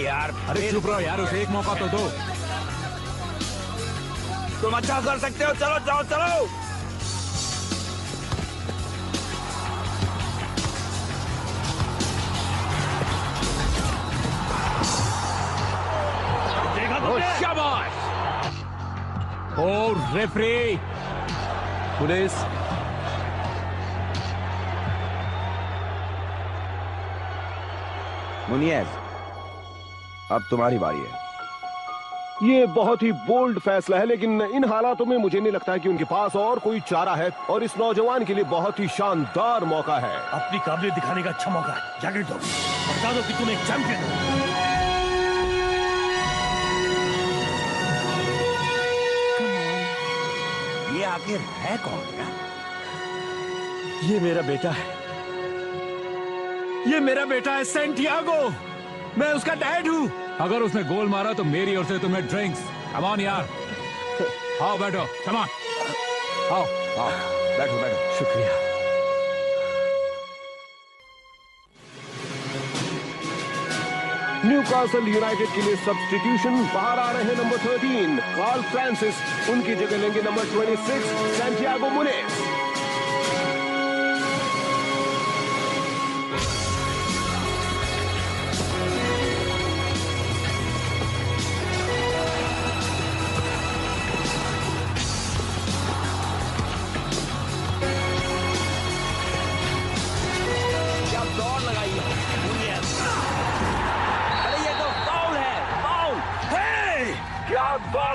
L: यार।
B: अरे चुप रहो यार, उसे एक मौका तो दो।
L: तुम अच्छा कर सकते हो, चलो चलो चलो।
B: शाबाश। और रेफरी, पुलिस।
L: मुनियज, अब तुम्हारी बारी है।
S: ये बहुत ही बोल्ड फैसला है, लेकिन इन हालातों में मुझे नहीं लगता है कि उनके पास और कोई चारा है, और इस नौजवान के लिए बहुत ही शानदार मौका है।
Q: अपनी काबिलियत दिखाने का अच्छा मौका है। जैकेट दो, बता दो कि तुम एक चैंपियन हो।
L: ये आखिर है कौन यार?
B: ये मेरा बेटा है, ये मेरा बेटा है सैंटियागो। मैं उसका डैड हूँ। अगर उसने गोल मारा तो मेरी ओर से तुम्हें ड्रिंक्स। कम ऑन यार, आओ बैठो, कम ऑन, आओ आओ, बैठो बैठो। शुक्रिया।
S: न्यूकासल यूनाइटेड के लिए सब्स्टिट्यूशन बाहर आ रहे हैं। नंबर 13 कार्ल फ्रांसिस, उनकी जगह लेंगे नंबर 26 सैंटियागो मुनेज।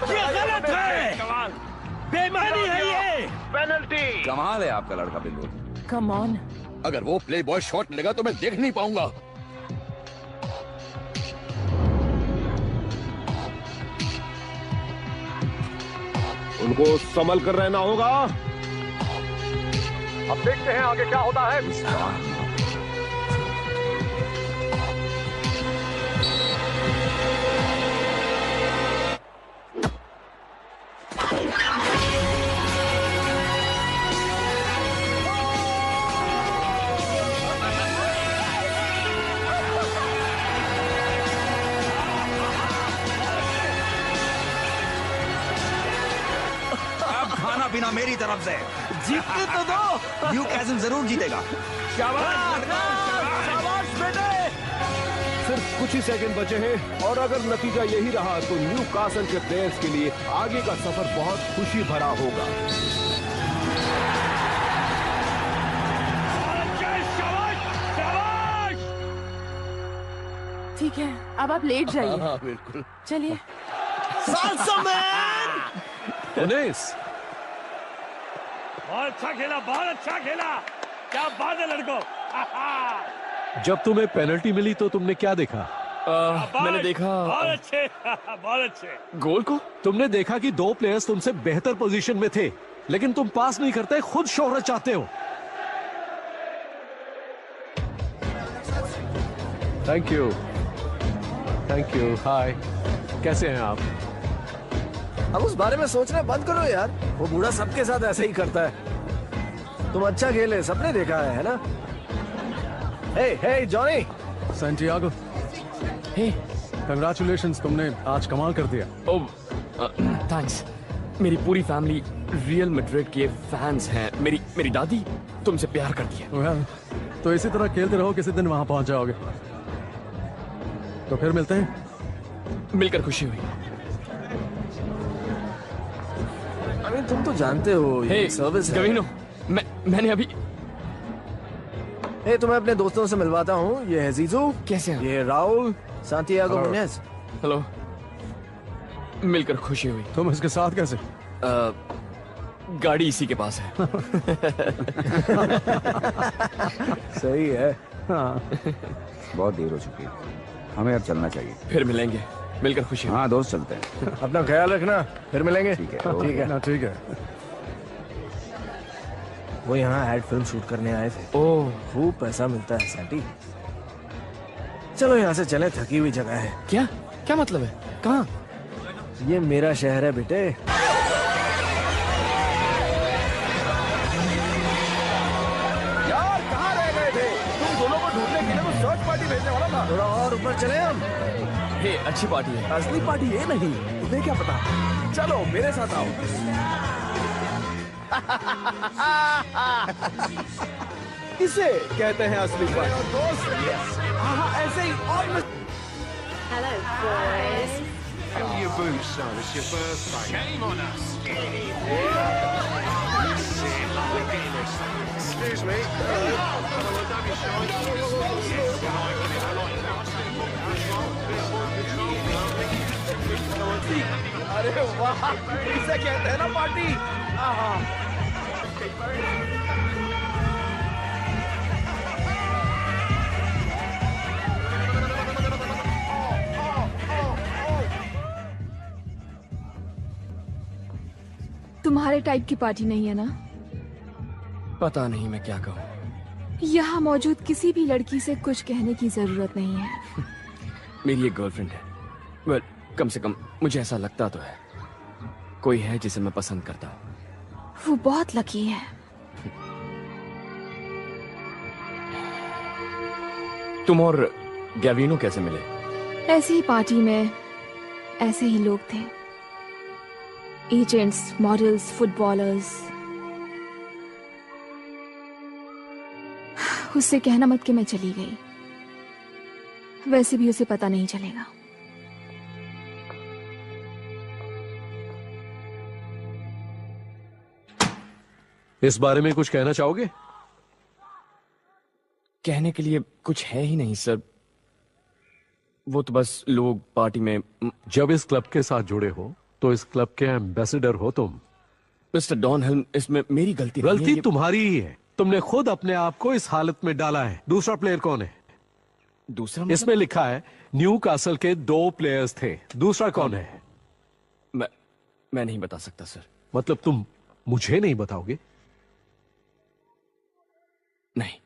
F: ये गलत है, बेईमानी है ये।
S: पेनल्टी।
L: कमाल है आपका लड़का बिल्कुल।
J: Come on.
U: अगर वो प्ले बॉय शॉट लेगा तो मैं देख नहीं पाऊंगा।
S: उनको संभल कर रहना होगा।
E: अब देखते हैं आगे क्या होता है।
L: खाना पीना मेरी तरफ से।
M: जीतने तो दो।
L: न्यूकासल जरूर जीतेगा।
S: शाबाश बेटे। सिर्फ कुछ ही सेकंड बचे हैं, और अगर नतीजा यही रहा तो न्यूकासल के प्लेयर्स के लिए आगे का सफर बहुत खुशी भरा होगा।
C: ठीक है, अब आप लेट जाइए।
U: हाँ, बिल्कुल।
C: चलिए।
F: बहुत अच्छा खेला, बहुत अच्छा खेला। क्या बात है लड़कों।
R: जब तुम्हें पेनल्टी मिली तो तुमने क्या देखा?
O: मैंने देखा
F: बहुत अच्छे, बहुत अच्छे।
R: गोल को तुमने देखा कि दो प्लेयर्स तुमसे बेहतर पोजीशन में थे, लेकिन तुम पास नहीं करते, खुद शोहरत चाहते हो। Thank you, thank you. Hi, कैसे हैं आप?
M: अब उस बारे में सोचना बंद करो यार। वो बूढ़ा सबके साथ ऐसे ही करता है। तुम अच्छा खेले, सबने देखा है ना? हे हे जॉनी।
R: सैंटियागो,
O: हे,
R: कंग्रेचुलेशंस, तुमने आज कमाल कर दिया।
O: ओह, थैंक्स। मेरी पूरी फैमिली रियल मैड्रिड के फैंस हैं। मेरी दादी तुमसे प्यार करती है।
R: well, तो इसी तरह खेलते रहो, किसी दिन वहां पहुंच जाओगे। तो फिर मिलते हैं।
O: मिलकर खुशी हुई।
M: अरे तुम तो जानते हो ये सर्विस है।
O: गवीनो, मैंने अभी
M: तुम्हें अपने दोस्तों से मिलवाता हूँ। ये है जीजू।
O: कैसे हैं?
M: ये राहुल, सैंटियागो मुनेज।
O: हेलो। मिलकर खुशी हुई।
R: तुम इसके साथ कैसे?
O: गाड़ी इसी के पास है।
M: सही है।
R: हाँ।
L: बहुत देर हो चुकी है, हमें अब चलना चाहिए।
O: फिर मिलेंगे। मिलकर खुशी।
L: हाँ दोस्त, चलते हैं।
M: अपना ख्याल रखना, फिर मिलेंगे।
L: ठीक है,
M: ठीक है,
R: ठीक है।
M: वो यहाँ एड फिल्म शूट करने आए थे।
O: ओह,
M: खूब पैसा मिलता है सैंटी। चलो यहाँ से चले, थकी हुई जगह है।
O: क्या क्या मतलब है? कहाँ?
M: ये मेरा शहर है बेटे।
D: यार कहाँ रह गए थे? तुम दोनों को ढूंढने के लिए तो सर्च पार्टी भेजने वाला था।
M: थोड़ा और ऊपर चले हम।
O: हे, अच्छी पार्टी है।
D: असली पार्टी ये नहीं, तुम्हें क्या पता। चलो मेरे साथ आओ। इसे कहते हैं असली पार्टी। दोस्त, हाँ ऐसे ही और
N: Hello, boys.
I: Fill your boots, son. It's your birthday. Shame on us. Excuse me.
D: अरे वाह, इसे कहते हैं ना पार्टी।
C: तुम्हारे टाइप की पार्टी नहीं है ना?
O: पता नहीं मैं क्या कहूँ।
C: यहाँ मौजूद किसी भी लड़की से कुछ कहने की जरूरत नहीं है।
O: मेरी एक गर्लफ्रेंड है। वेल, कम से कम मुझे ऐसा लगता तो है। कोई है जिसे मैं पसंद करता हूँ।
C: वो बहुत लकी है।
O: तुम और गैविनो कैसे मिले?
C: ऐसी ही पार्टी में ऐसे ही लोग थे। Agents, models, footballers. उससे कहना मत कि मैं चली गई। वैसे भी उसे पता नहीं चलेगा।
R: इस बारे में कुछ कहना चाहोगे?
O: कहने के लिए कुछ है ही नहीं सर। वो तो बस लोग पार्टी में।
R: जब इस क्लब के साथ जुड़े हो तो इस क्लब के एम्बेसडर हो तुम।
O: मिस्टर डॉनहिल, इसमें मेरी गलती
R: गलती तुम्हारी ही है। तुमने खुद अपने आप को इस हालत में डाला है। दूसरा प्लेयर कौन है?
O: दूसरा मतलब?
R: इसमें लिखा है न्यू कासल के 2 प्लेयर्स थे। दूसरा कौन है?
O: मैं नहीं बता सकता सर।
R: मतलब तुम मुझे नहीं बताओगे?
O: नहीं।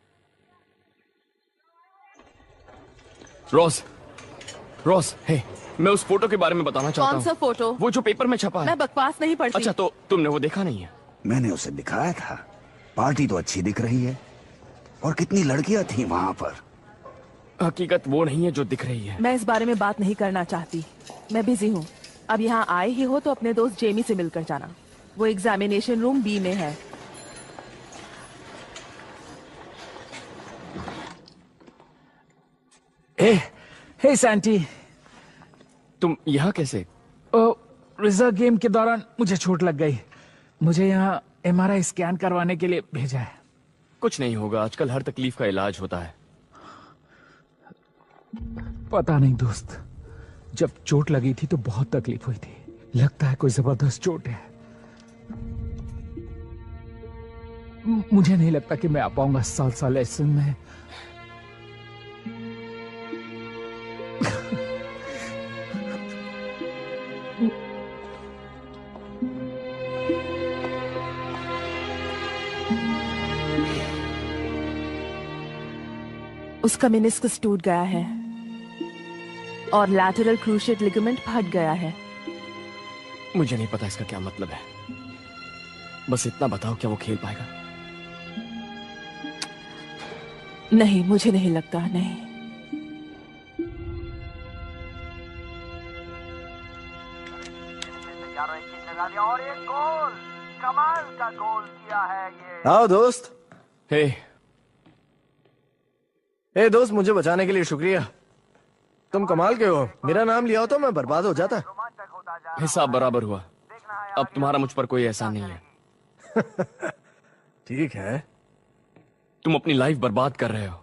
O: रॉस, हे, मैं उस फोटो के बारे में बताना चाहता हूँ।
J: कौन सा फोटो?
O: वो जो पेपर में छपा है।
J: मैं बकवास नहीं पढ़ती।
O: अच्छा, तो तुमने वो देखा नहीं है?
L: मैंने उसे दिखाया था। पार्टी तो अच्छी दिख रही है और कितनी लड़कियां थी वहां पर।
O: हकीकत वो नहीं है जो दिख रही है।
J: मैं इस बारे में बात नहीं करना चाहती। मैं बिजी हूँ। अब यहाँ आए ही हो तो अपने दोस्त जेमी से मिलकर जाना। वो एग्जामिनेशन रूम बी में है।
V: हे सैंटी,
O: तुम यहाँ कैसे?
V: रिजर्व गेम के दौरान मुझे चोट लग गई। मुझे यहाँ MRI स्कैन करवाने के लिए भेजा है।
O: कुछ नहीं होगा, आजकल हर तकलीफ का इलाज होता है।
V: पता नहीं दोस्त, जब चोट लगी थी तो बहुत तकलीफ हुई थी। लगता है कोई जबरदस्त चोट है। मुझे नहीं लगता कि मैं आ पाऊंगा साल लेसन में।
J: उसका मेनिस्कस टूट गया है और लैटरल क्रूशिएट लिगामेंट फट गया है।
O: मुझे नहीं पता इसका क्या मतलब है। बस इतना बताओ, क्या वो खेल पाएगा?
J: नहीं, मुझे नहीं लगता। नहीं।
E: और एक गोल, कमाल का गोल किया है ये।
M: आओ दोस्त।
O: हे
M: दोस्त, मुझे बचाने के लिए शुक्रिया। तुम कमाल के हो। मेरा नाम लिया हो तो मैं बर्बाद हो जाता।
O: हिसाब बराबर हुआ। अब तुम्हारा मुझ पर कोई एहसान नहीं है।
M: ठीक है।
O: तुम अपनी लाइफ बर्बाद कर रहे हो।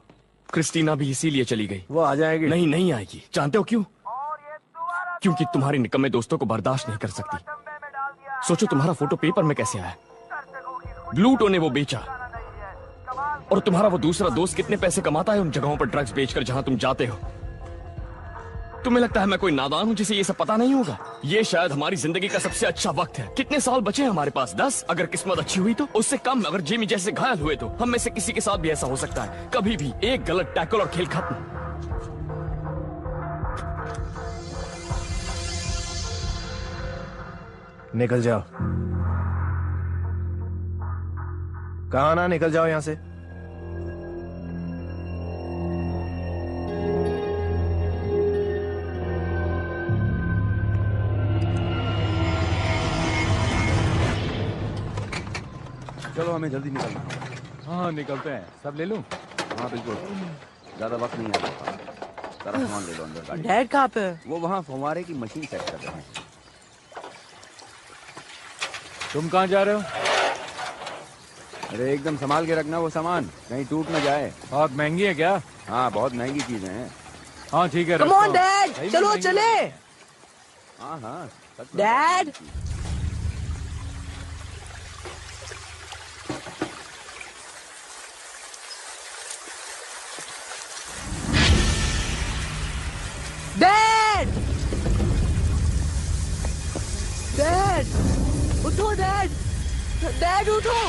O: क्रिस्टीना भी इसीलिए चली गई।
M: वो आ जाएगी।
O: नहीं आएगी। जानते हो क्यों? क्योंकि तुम्हारे निकम्मे दोस्तों को बर्दाश्त नहीं कर सकती। सोचो, तुम्हारा फोटो पेपर में कैसे आया। ब्लूटो ने वो बेचा। और तुम्हारा वो दूसरा दोस्त कितने पैसे कमाता है उन जगहों पर ड्रग्स बेचकर जहां तुम जाते हो। तुम्हें लगता है मैं कोई नादान हूं जिसे ये सब पता नहीं होगा? ये शायद हमारी जिंदगी का सबसे अच्छा वक्त है। कितने साल बचे हैं हमारे पास? 10। अगर किस्मत अच्छी हुई तो उससे कम। अगर जेमी जैसे घायल हुए तो हम में से किसी के साथ भी ऐसा हो सकता है। कभी भी एक गलत टैकल और खेल खत्म।
M: निकल जाओ। कहा ना, निकल जाओ यहां से।
L: चलो हमें जल्दी निकलना है।
B: हाँ निकलते हैं। सब ले लूं?
L: हाँ बिल्कुल, ज्यादा वक्त नहीं है। सारा सामान ले लो अंदर गाड़ी।
K: डैड कहाँ पे?
L: वो वहाँ फव्वारे की मशीन सेट कर रहे हैं।
B: तुम कहाँ जा रहे हो?
L: अरे एकदम संभाल के रखना वो सामान, कहीं टूट ना जाए।
B: बहुत महंगी है क्या?
L: हाँ बहुत महंगी चीजें हैं।
B: हाँ ठीक है।
K: कम ऑन डैड, चलो चले।
L: हाँ हाँ
K: डैड। डैड डैड उठो डैड, डैड उठो।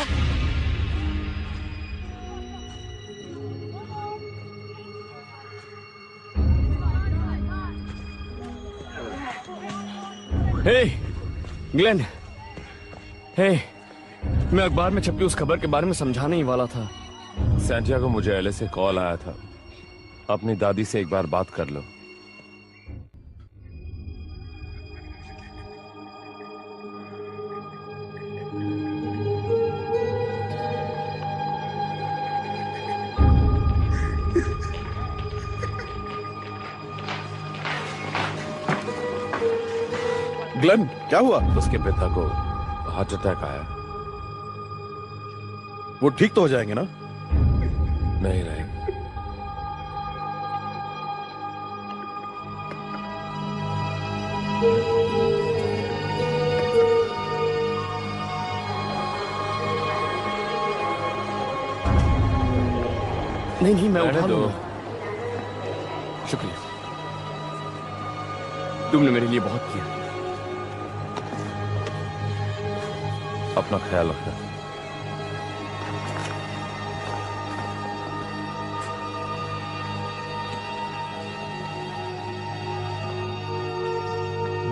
O: हे ग्लेन, हे मैं अखबार में छपी उस खबर के बारे में समझाने ही वाला था।
A: सैंटियागो, मुझे एले से कॉल आया था, अपनी दादी से एक बार बात कर लो।
S: ग्लेन, क्या हुआ?
A: उसके पिता को हार्ट अटैक आया।
S: वो ठीक तो हो जाएंगे ना?
A: नहीं रहेंगे।
O: नहीं मैं उठा लूंगा। शुक्रिया, तुमने मेरे लिए बहुत किया।
A: अपना ख्याल रखना।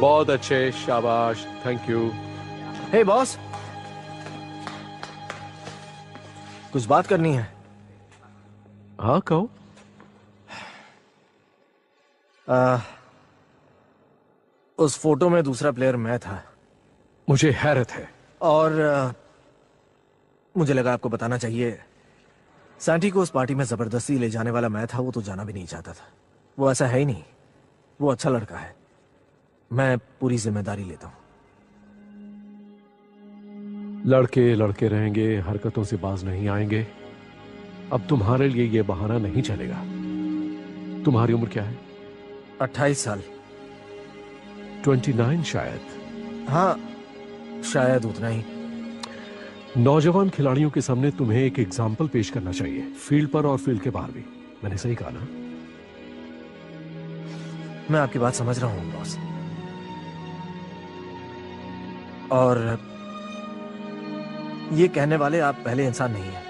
R: बहुत अच्छे, शाबाश, थैंक यू।
M: हे बॉस, कुछ बात करनी है।
R: हाँ कहो।
M: उस फोटो में दूसरा प्लेयर मैं था।
R: मुझे हैरत है।
M: और मुझे लगा आपको बताना चाहिए। सैंटी को उस पार्टी में जबरदस्ती ले जाने वाला मैं था, वो तो जाना भी नहीं चाहता था। वो ऐसा है ही नहीं, वो अच्छा लड़का है। मैं पूरी जिम्मेदारी लेता हूं।
R: लड़के लड़के रहेंगे, हरकतों से बाज नहीं आएंगे। अब तुम्हारे लिए ये बहाना नहीं चलेगा। तुम्हारी उम्र क्या है?
M: 28 साल।
R: 29 शायद।
M: हाँ शायद उतना ही।
R: नौजवान खिलाड़ियों के सामने तुम्हें एक एग्जाम्पल पेश करना चाहिए, फील्ड पर और फील्ड के बाहर भी। मैंने सही कहा ना?
M: मैं आपकी बात समझ रहा हूं बॉस, और ये कहने वाले आप पहले इंसान नहीं हैं।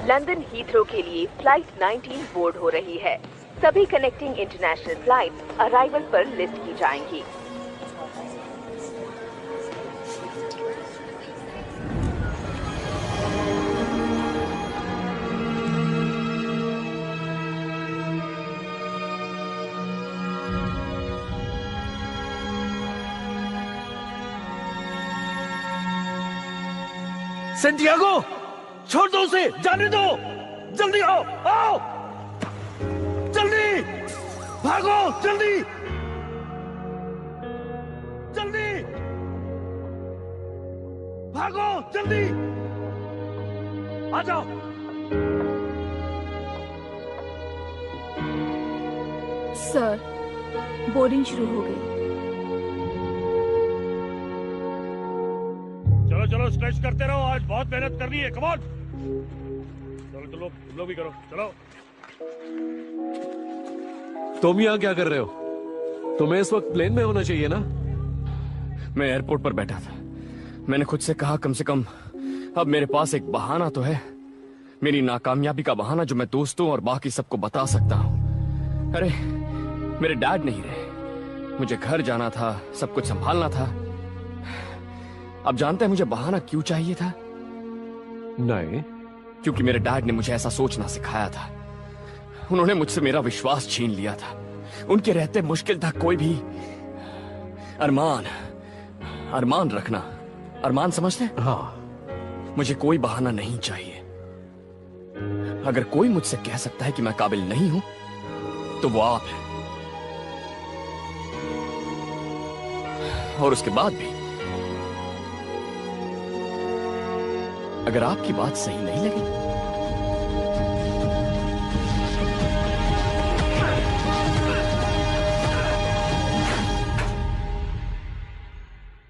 N: लंदन हीथ्रो के लिए फ्लाइट 19 बोर्ड हो रही है। सभी कनेक्टिंग इंटरनेशनल फ्लाइट अराइवल पर लिस्ट की जाएंगी।
S: सैंटियागो, छोड़ दो उसे, जाने दो। जल्दी आओ, आओ, जल्दी भागो, जल्दी जल्दी भागो, जल्दी आ जाओ।
C: सर, बोर्डिंग शुरू हो गई।
F: चलो चलो, स्ट्रेच करते रहो, आज बहुत मेहनत करनी है। कम ऑन, चलो चलो, तुम लोग भी करो, चलो।
R: तुम यहाँ क्या कर रहे हो? तुम्हें इस वक्त प्लेन में होना चाहिए ना?
O: मैं एयरपोर्ट पर बैठा था। मैंने खुद से कहा कम से कम अब मेरे पास एक बहाना तो है, मेरी नाकामयाबी का बहाना जो मैं दोस्तों और बाकी सबको बता सकता हूँ। अरे मेरे डैड नहीं रहे, मुझे घर जाना था, सब कुछ संभालना था। अब जानते हैं मुझे बहाना क्यों चाहिए था?
R: नहीं,
O: क्योंकि मेरे डैड ने मुझे ऐसा सोचना सिखाया था। उन्होंने मुझसे मेरा विश्वास छीन लिया था। उनके रहते मुश्किल था कोई भी अरमान रखना। अरमान समझते हैं?
R: हाँ।
O: मुझे कोई बहाना नहीं चाहिए। अगर कोई मुझसे कह सकता है कि मैं काबिल नहीं हूं तो वो आप हैं। और उसके बाद भी अगर आपकी बात सही नहीं लगी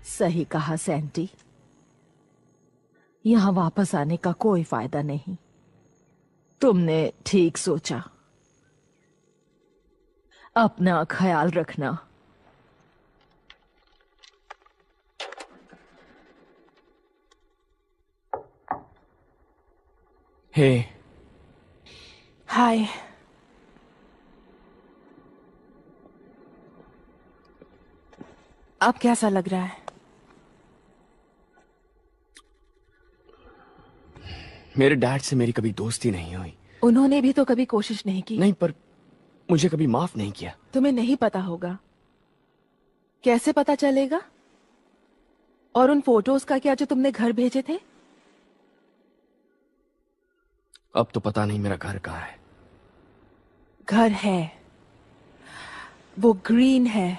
J: सही कहा सैंटी, यहां वापस आने का कोई फायदा नहीं। तुमने ठीक सोचा। अपना ख्याल रखना।
O: हे।
J: हाय। अब कैसा लग रहा है?
O: मेरे डैड से मेरी कभी दोस्ती नहीं हुई।
J: उन्होंने भी तो कभी कोशिश नहीं की।
O: नहीं, पर मुझे कभी माफ नहीं किया।
J: तुम्हें नहीं पता होगा। कैसे पता चलेगा? और उन फोटोज का क्या जो तुमने घर भेजे थे?
O: अब तो पता नहीं मेरा घर कहाँ है।
J: घर है, वो ग्रीन है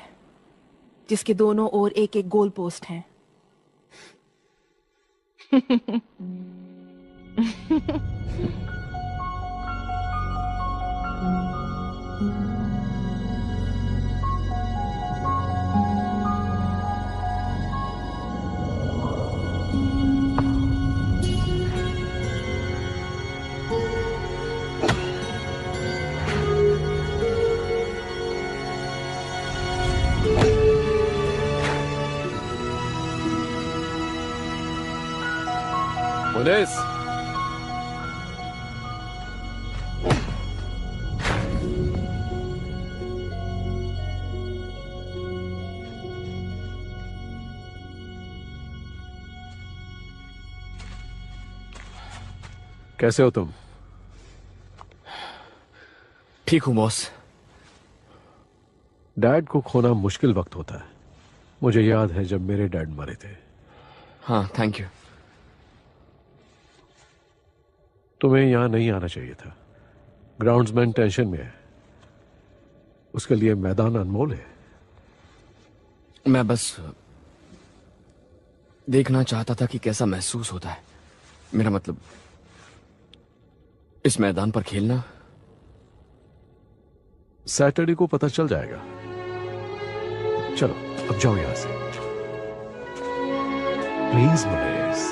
J: जिसके दोनों ओर एक एक गोल पोस्ट हैं।
R: पुलिस, कैसे हो तुम?
O: ठीक हूं बॉस।
R: डैड को खोना मुश्किल वक्त होता है। मुझे याद है जब मेरे डैड मरे थे।
O: हाँ, थैंक यू।
R: तुम्हें यहां नहीं आना चाहिए था। ग्राउंड्समैन टेंशन में है। उसके लिए मैदान अनमोल है।
O: मैं बस देखना चाहता था कि कैसा महसूस होता है। मेरा मतलब इस मैदान पर खेलना।
R: सैटरडे को पता चल जाएगा। चलो अब जाओ यहां से प्लीज मुनीस।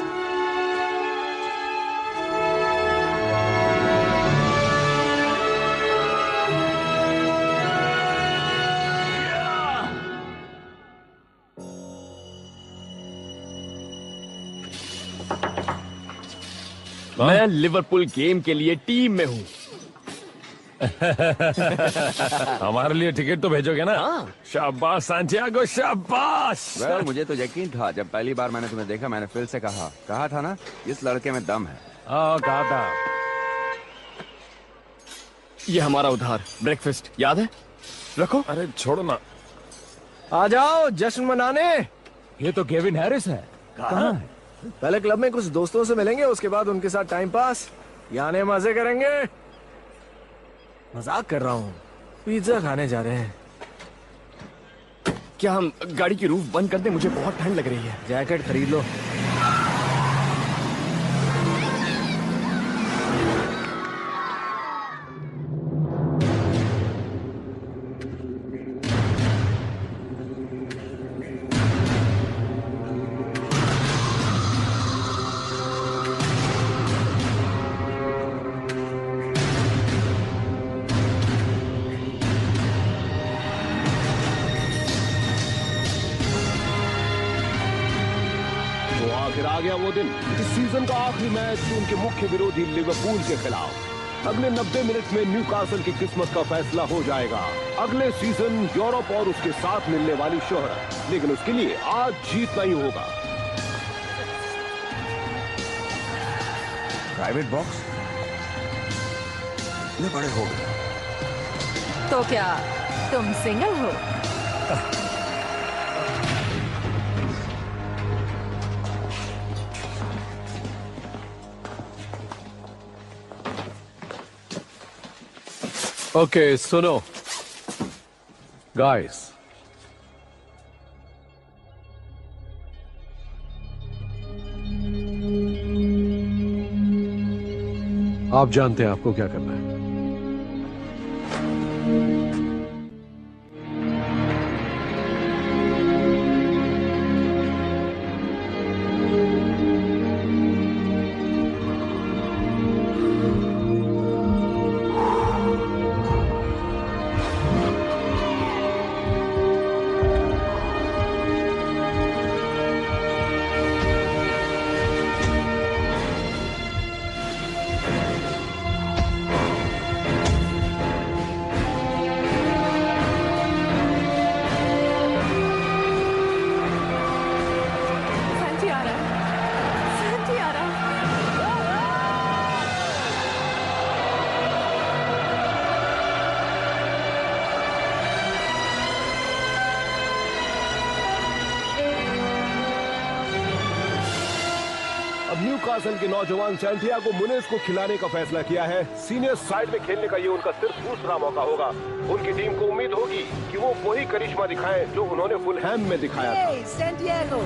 O: मैं लिवरपूल गेम के लिए टीम में हूँ।
A: हमारे लिए टिकट तो भेजोगे ना? शाबाश सांटियागो, शाबाश।
L: मुझे तो यकीन था जब पहली बार मैंने तुम्हें देखा। मैंने फिल से कहा था ना, इस लड़के में दम है।
A: कहा था।
O: ये हमारा उधार ब्रेकफास्ट याद है? रखो।
A: अरे छोड़ो ना।
M: आ जाओ जश्न मनाने।
V: ये तो केविन हैरिस है। कहाँ है?
M: पहले क्लब में कुछ दोस्तों से मिलेंगे, उसके बाद उनके साथ टाइम पास, यानी मजे करेंगे। मजाक कर रहा हूँ। पिज्जा खाने जा रहे हैं।
O: क्या हम गाड़ी की रूफ बंद कर दें? मुझे बहुत ठंड लग रही है।
M: जैकेट खरीद लो।
S: आ गया वो दिन, इस सीजन का आखिरी मैच उनके मुख्य विरोधी लिवरपूल के खिलाफ। अगले 90 मिनट में न्यूकासल की किस्मत का फैसला हो जाएगा। अगले सीजन यूरोप और उसके साथ मिलने वाली शोहरत, लेकिन उसके लिए आज जीतना ही होगा।
L: प्राइवेट बॉक्स इतने बड़े हो गए।
J: तो क्या तुम सिंगल हो?
R: ओके सुनो गाइस, आप जानते हैं आपको क्या करना है।
S: न्यूकासल के नौजवान सैंटियागो मुनेज को खिलाने का फैसला किया है। सीनियर साइड में खेलने का ये उनका सिर्फ दूसरा मौका होगा। उनकी टीम को उम्मीद होगी कि वो वही करिश्मा दिखाएं जो उन्होंने फुलहैम में दिखाया था।
J: सैंटियागो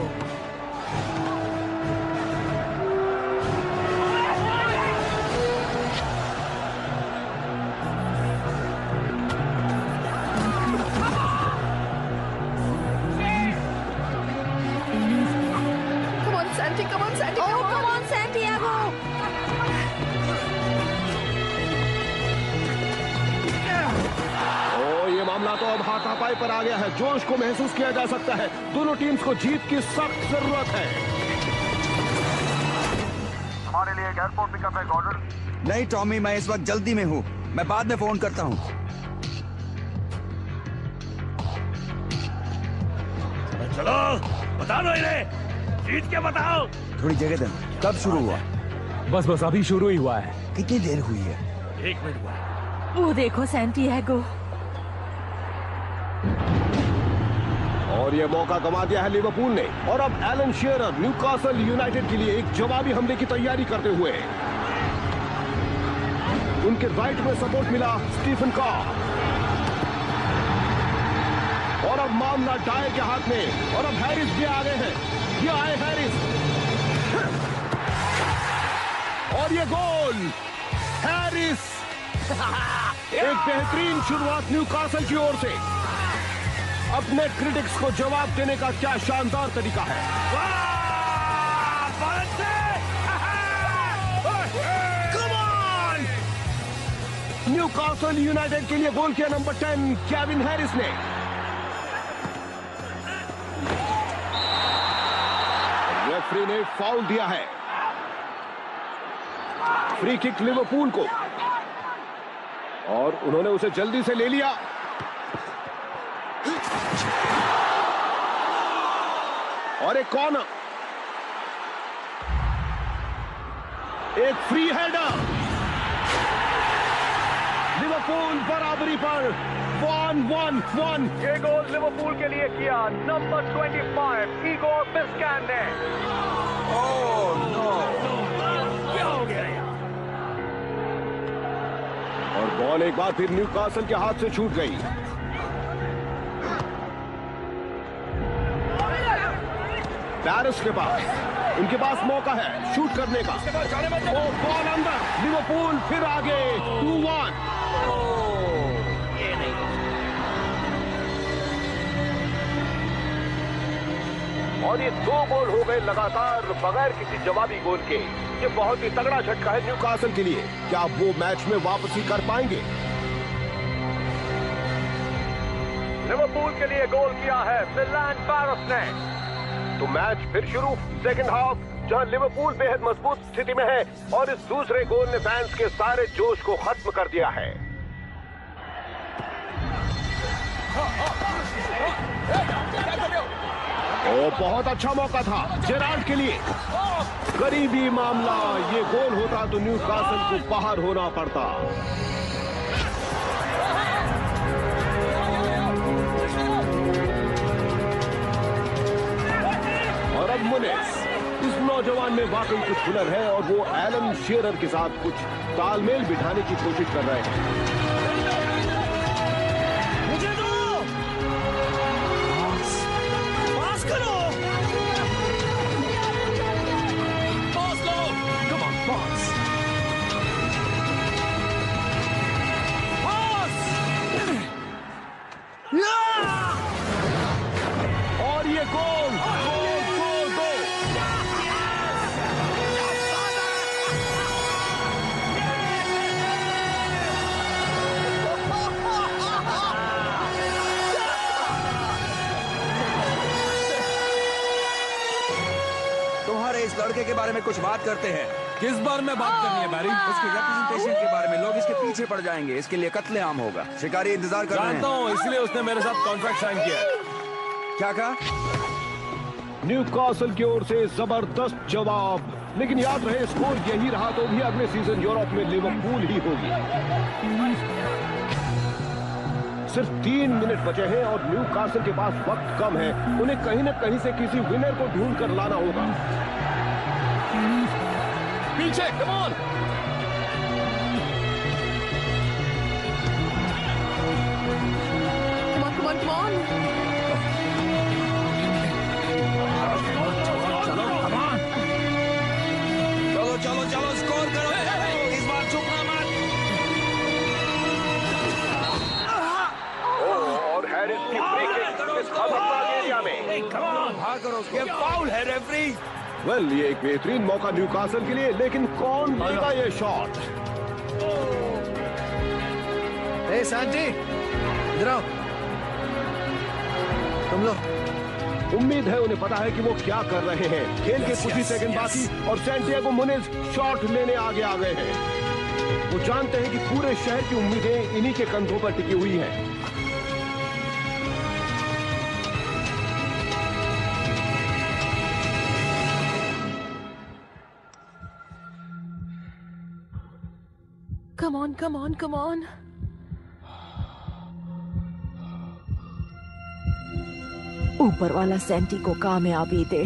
S: तो अब हाथापाई पर आ गया है। जोश को महसूस किया जा सकता है। दोनों टीम्स को जीत की सख्त जरूरत है।
E: हमारे लिए एक एयरपोर्ट पिकअप है ऑर्डर।
L: नहीं टॉमी, मैं इस वक्त जल्दी में हूँ, मैं बाद में फोन करता हूँ।
F: चलो बता दो इन्हें, जीत के बताओ।
L: थोड़ी जगह देना। कब शुरू हुआ?
B: बस अभी शुरू ही हुआ है।
L: कितनी देर हुई है?
F: 1 मिनट हुआ।
J: वो देखो सैंटियागो।
S: और ये मौका गंवा दिया है लिवरपूल ने। और अब एलन शेरर न्यूकासल यूनाइटेड के लिए एक जवाबी हमले की तैयारी करते हुए। उनके राइट में सपोर्ट मिला स्टीफन का। और अब मामला डाय के हाथ में। और अब हैरिस भी आ गए हैं। ये आए हैरिस। और ये गोल हैरिस। एक बेहतरीन शुरुआत न्यूकासल की ओर से। अपने क्रिटिक्स को जवाब देने का क्या शानदार तरीका है। Come on! न्यूकासल यूनाइटेड के लिए गोल किया नंबर 10 केविन हैरिस ने। रेफरी ने फाउल दिया है। फ्री किक लिवरपूल को, और उन्होंने उसे जल्दी से ले लिया। और एक कॉर्नर, एक फ्री हेडर। लिवरपूल बराबरी पर 1-1-1।
E: ये गोल लिवरपूल के लिए किया नंबर 25 इगोर बिस्कैन ने।
L: ओह नो,
F: क्या हो गया यार?
S: और बॉल एक बार फिर न्यूकासल के हाथ से छूट गई। पैरिस के पास, उनके पास मौका है शूट करने का। ओ बॉल अंदर, लिवरपूल फिर आगे 2-1।
E: और ये 2 गोल हो गए लगातार बगैर किसी जवाबी गोल के। ये बहुत ही तगड़ा झटका है
S: न्यूकासल के लिए। क्या वो मैच में वापसी कर पाएंगे?
E: लिवरपूल के लिए गोल किया है मिलान पैरिस ने। तो मैच फिर शुरू, सेकंड हाफ, जहां लिवरपूल बेहद मजबूत स्थिति में है और इस दूसरे गोल ने फैंस के सारे जोश को खत्म कर दिया है।
S: ओ बहुत अच्छा मौका था जेराल्ड के लिए। करीबी मामला, ये गोल होता तो न्यूकासल को बाहर होना पड़ता। रॉब मुनिज। इस नौजवान में वाकई कुछ हुनर है और वो एलन शेरर के साथ कुछ तालमेल बिठाने की कोशिश कर रहे हैं।
F: मुझे दो, पास करो, पास लो, कम ऑन पास,
S: और ये गोल, गोल दो।
L: तुम्हारे इस लड़के के बारे में कुछ बात करते हैं।
B: किस बारे में बात करनी है बैरी?
L: उसके रेप्रेजेंटेशन के बारे में। लोग इसके पीछे पड़ जाएंगे, इसके लिए कत्लेआम होगा। शिकारी इंतजार कर रहे हैं।
A: जानता हूँ, इसलिए उसने मेरे साथ कॉन्ट्रैक्ट साइन किया है।
L: क्या कहा?
S: न्यूकासल की ओर से जबरदस्त जवाब, लेकिन याद रहे स्कोर यही रहा तो भी अगले सीजन यूरोप में लिवरपूल ही होगी। सिर्फ 3 मिनट बचे हैं और न्यूकासल के पास वक्त कम है। उन्हें कहीं न कहीं से किसी विनर को ढूंढ कर लाना होगा।
O: पीछे, कम ऑन।
C: Come on.
L: चलो स्कोर करो। इस बार चुपना मत।
S: और हैरिस की फ्री किक इस खतरनाक एरिया में।
L: ये फाउल है रेफरी।
S: वेल, ये एक बेहतरीन मौका न्यूकासल के लिए, लेकिन कौन लेगा ये शॉट?
M: ए सैंटी, इधर आओ। तुम लोग।
S: उम्मीद है उन्हें पता है कि वो क्या कर रहे हैं। खेल के कुछ ही सेकंड बाकी और सैंटियागो मुनिज शॉट लेने आगे आ गए हैं। वो जानते हैं कि पूरे शहर की उम्मीदें इन्हीं के कंधों पर टिकी हुई हैं।
C: Come on.
J: ऊपर वाला सैंटी को कामयाबी दे।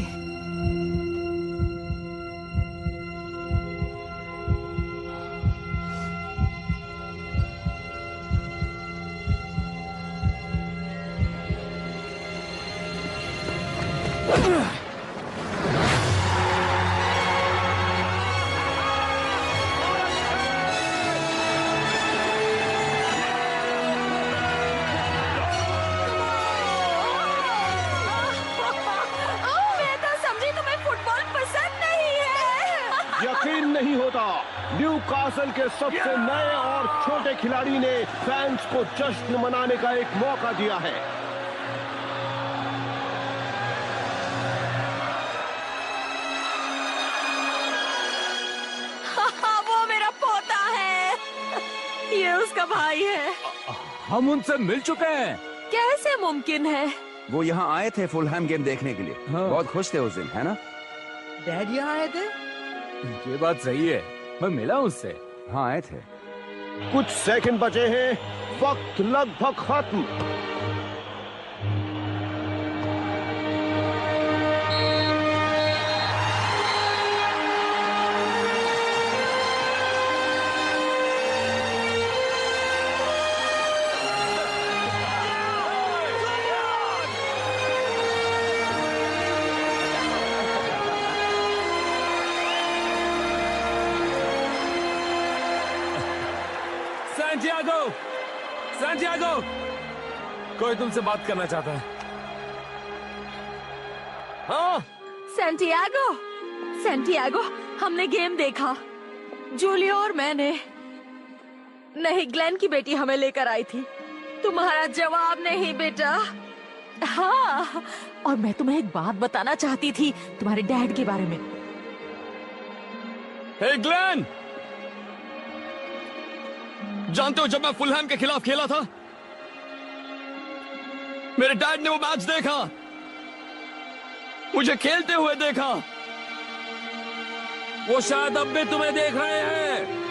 S: यकीन नहीं होता, न्यूकासल के सबसे नए और छोटे खिलाड़ी ने फैंस को जश्न मनाने का एक मौका दिया है।
J: वो मेरा पोता है। ये उसका भाई है।
B: हम उनसे मिल चुके हैं।
J: कैसे मुमकिन है?
L: वो यहाँ आए थे फुलहैम गेम देखने के लिए। बहुत खुश थे उस दिन, है ना?
V: डैड यहाँ आए थे? ये बात सही है, मैं मिला उससे।
L: हाँ, आए थे।
S: कुछ सेकंड बचे हैं, वक्त लगभग खत्म।
A: सैंटियागो, कोई तुमसे बात करना चाहता है।
J: हाँ, सैंटियागो, हमने गेम देखा। जूलियो और मैंने नहीं, ग्लेन की बेटी हमें लेकर आई थी। तुम्हारा जवाब नहीं बेटा। हाँ, और मैं तुम्हें एक बात बताना चाहती थी तुम्हारे डैड के बारे में।
O: हे ग्लेन, जानते हो जब मैं फुलहैम के खिलाफ खेला था, मेरे डैड ने वो मैच देखा, मुझे खेलते हुए देखा।
A: वो शायद अब भी तुम्हें देख रहे हैं।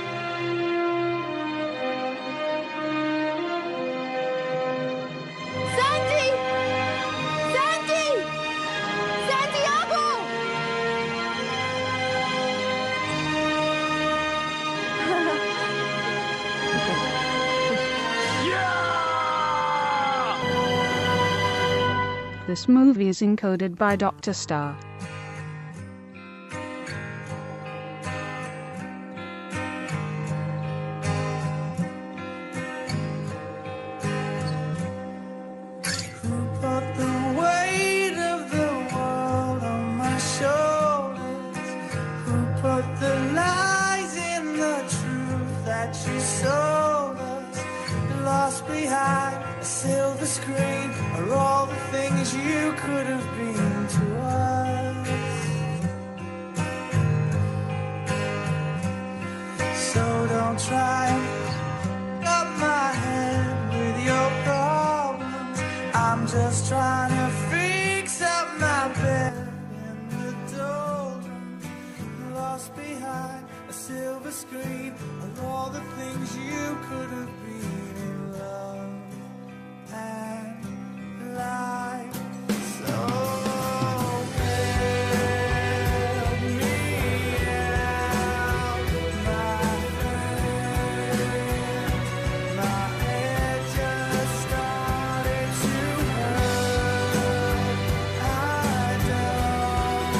C: Santiago!
G: This movie is encoded by Dr. Star.
P: Put the weight of the world on my shoulders. Who put the lies in the truth that you sold us? Lost behind a silver screen are all the things you could have been to us. So don't try and up my head with your problems. I'm just trying to fix up my bed in the doldrums. Lost behind a silver screen are all the things you could have been in love and life. So help me out, my friend. My head just started to hurt. I don't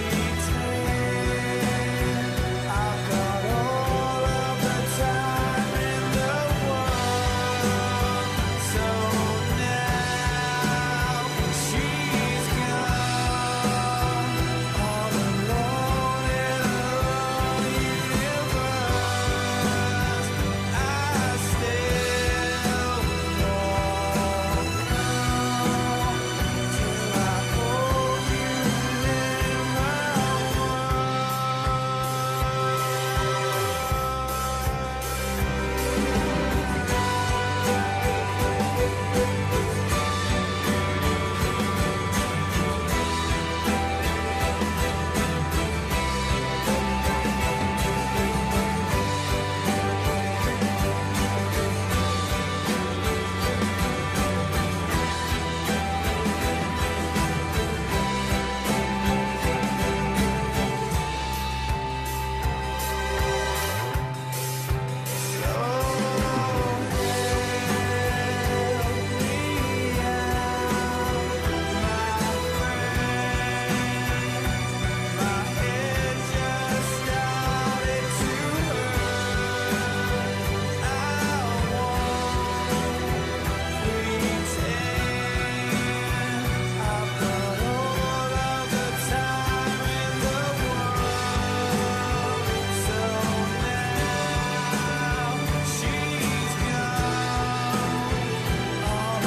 P: pretend I've got all of the time in the world. So now she's gone, all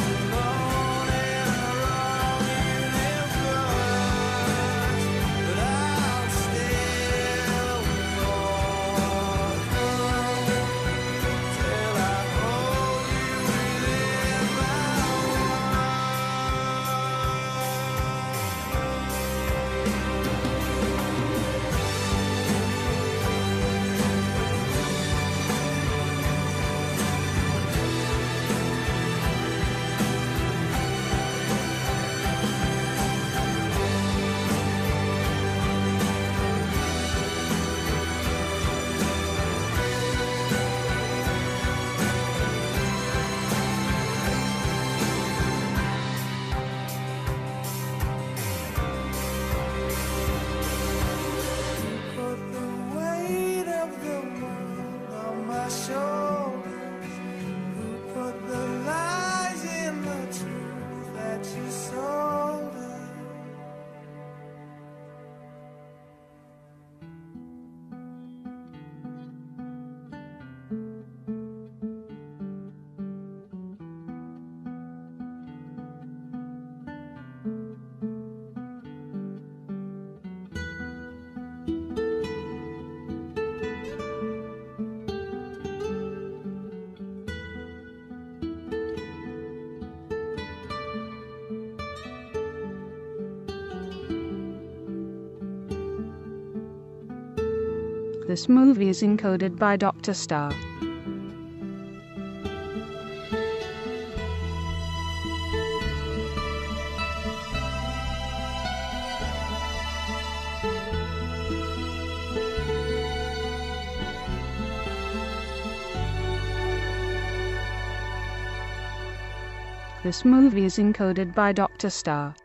P: alone in her own universe. I still walk till I hold you in my put the weight of the world on my shoulders. Who put the lies in the truth that you sold us?
G: This movie is encoded by Dr. Star. This movie is encoded by Dr. Star.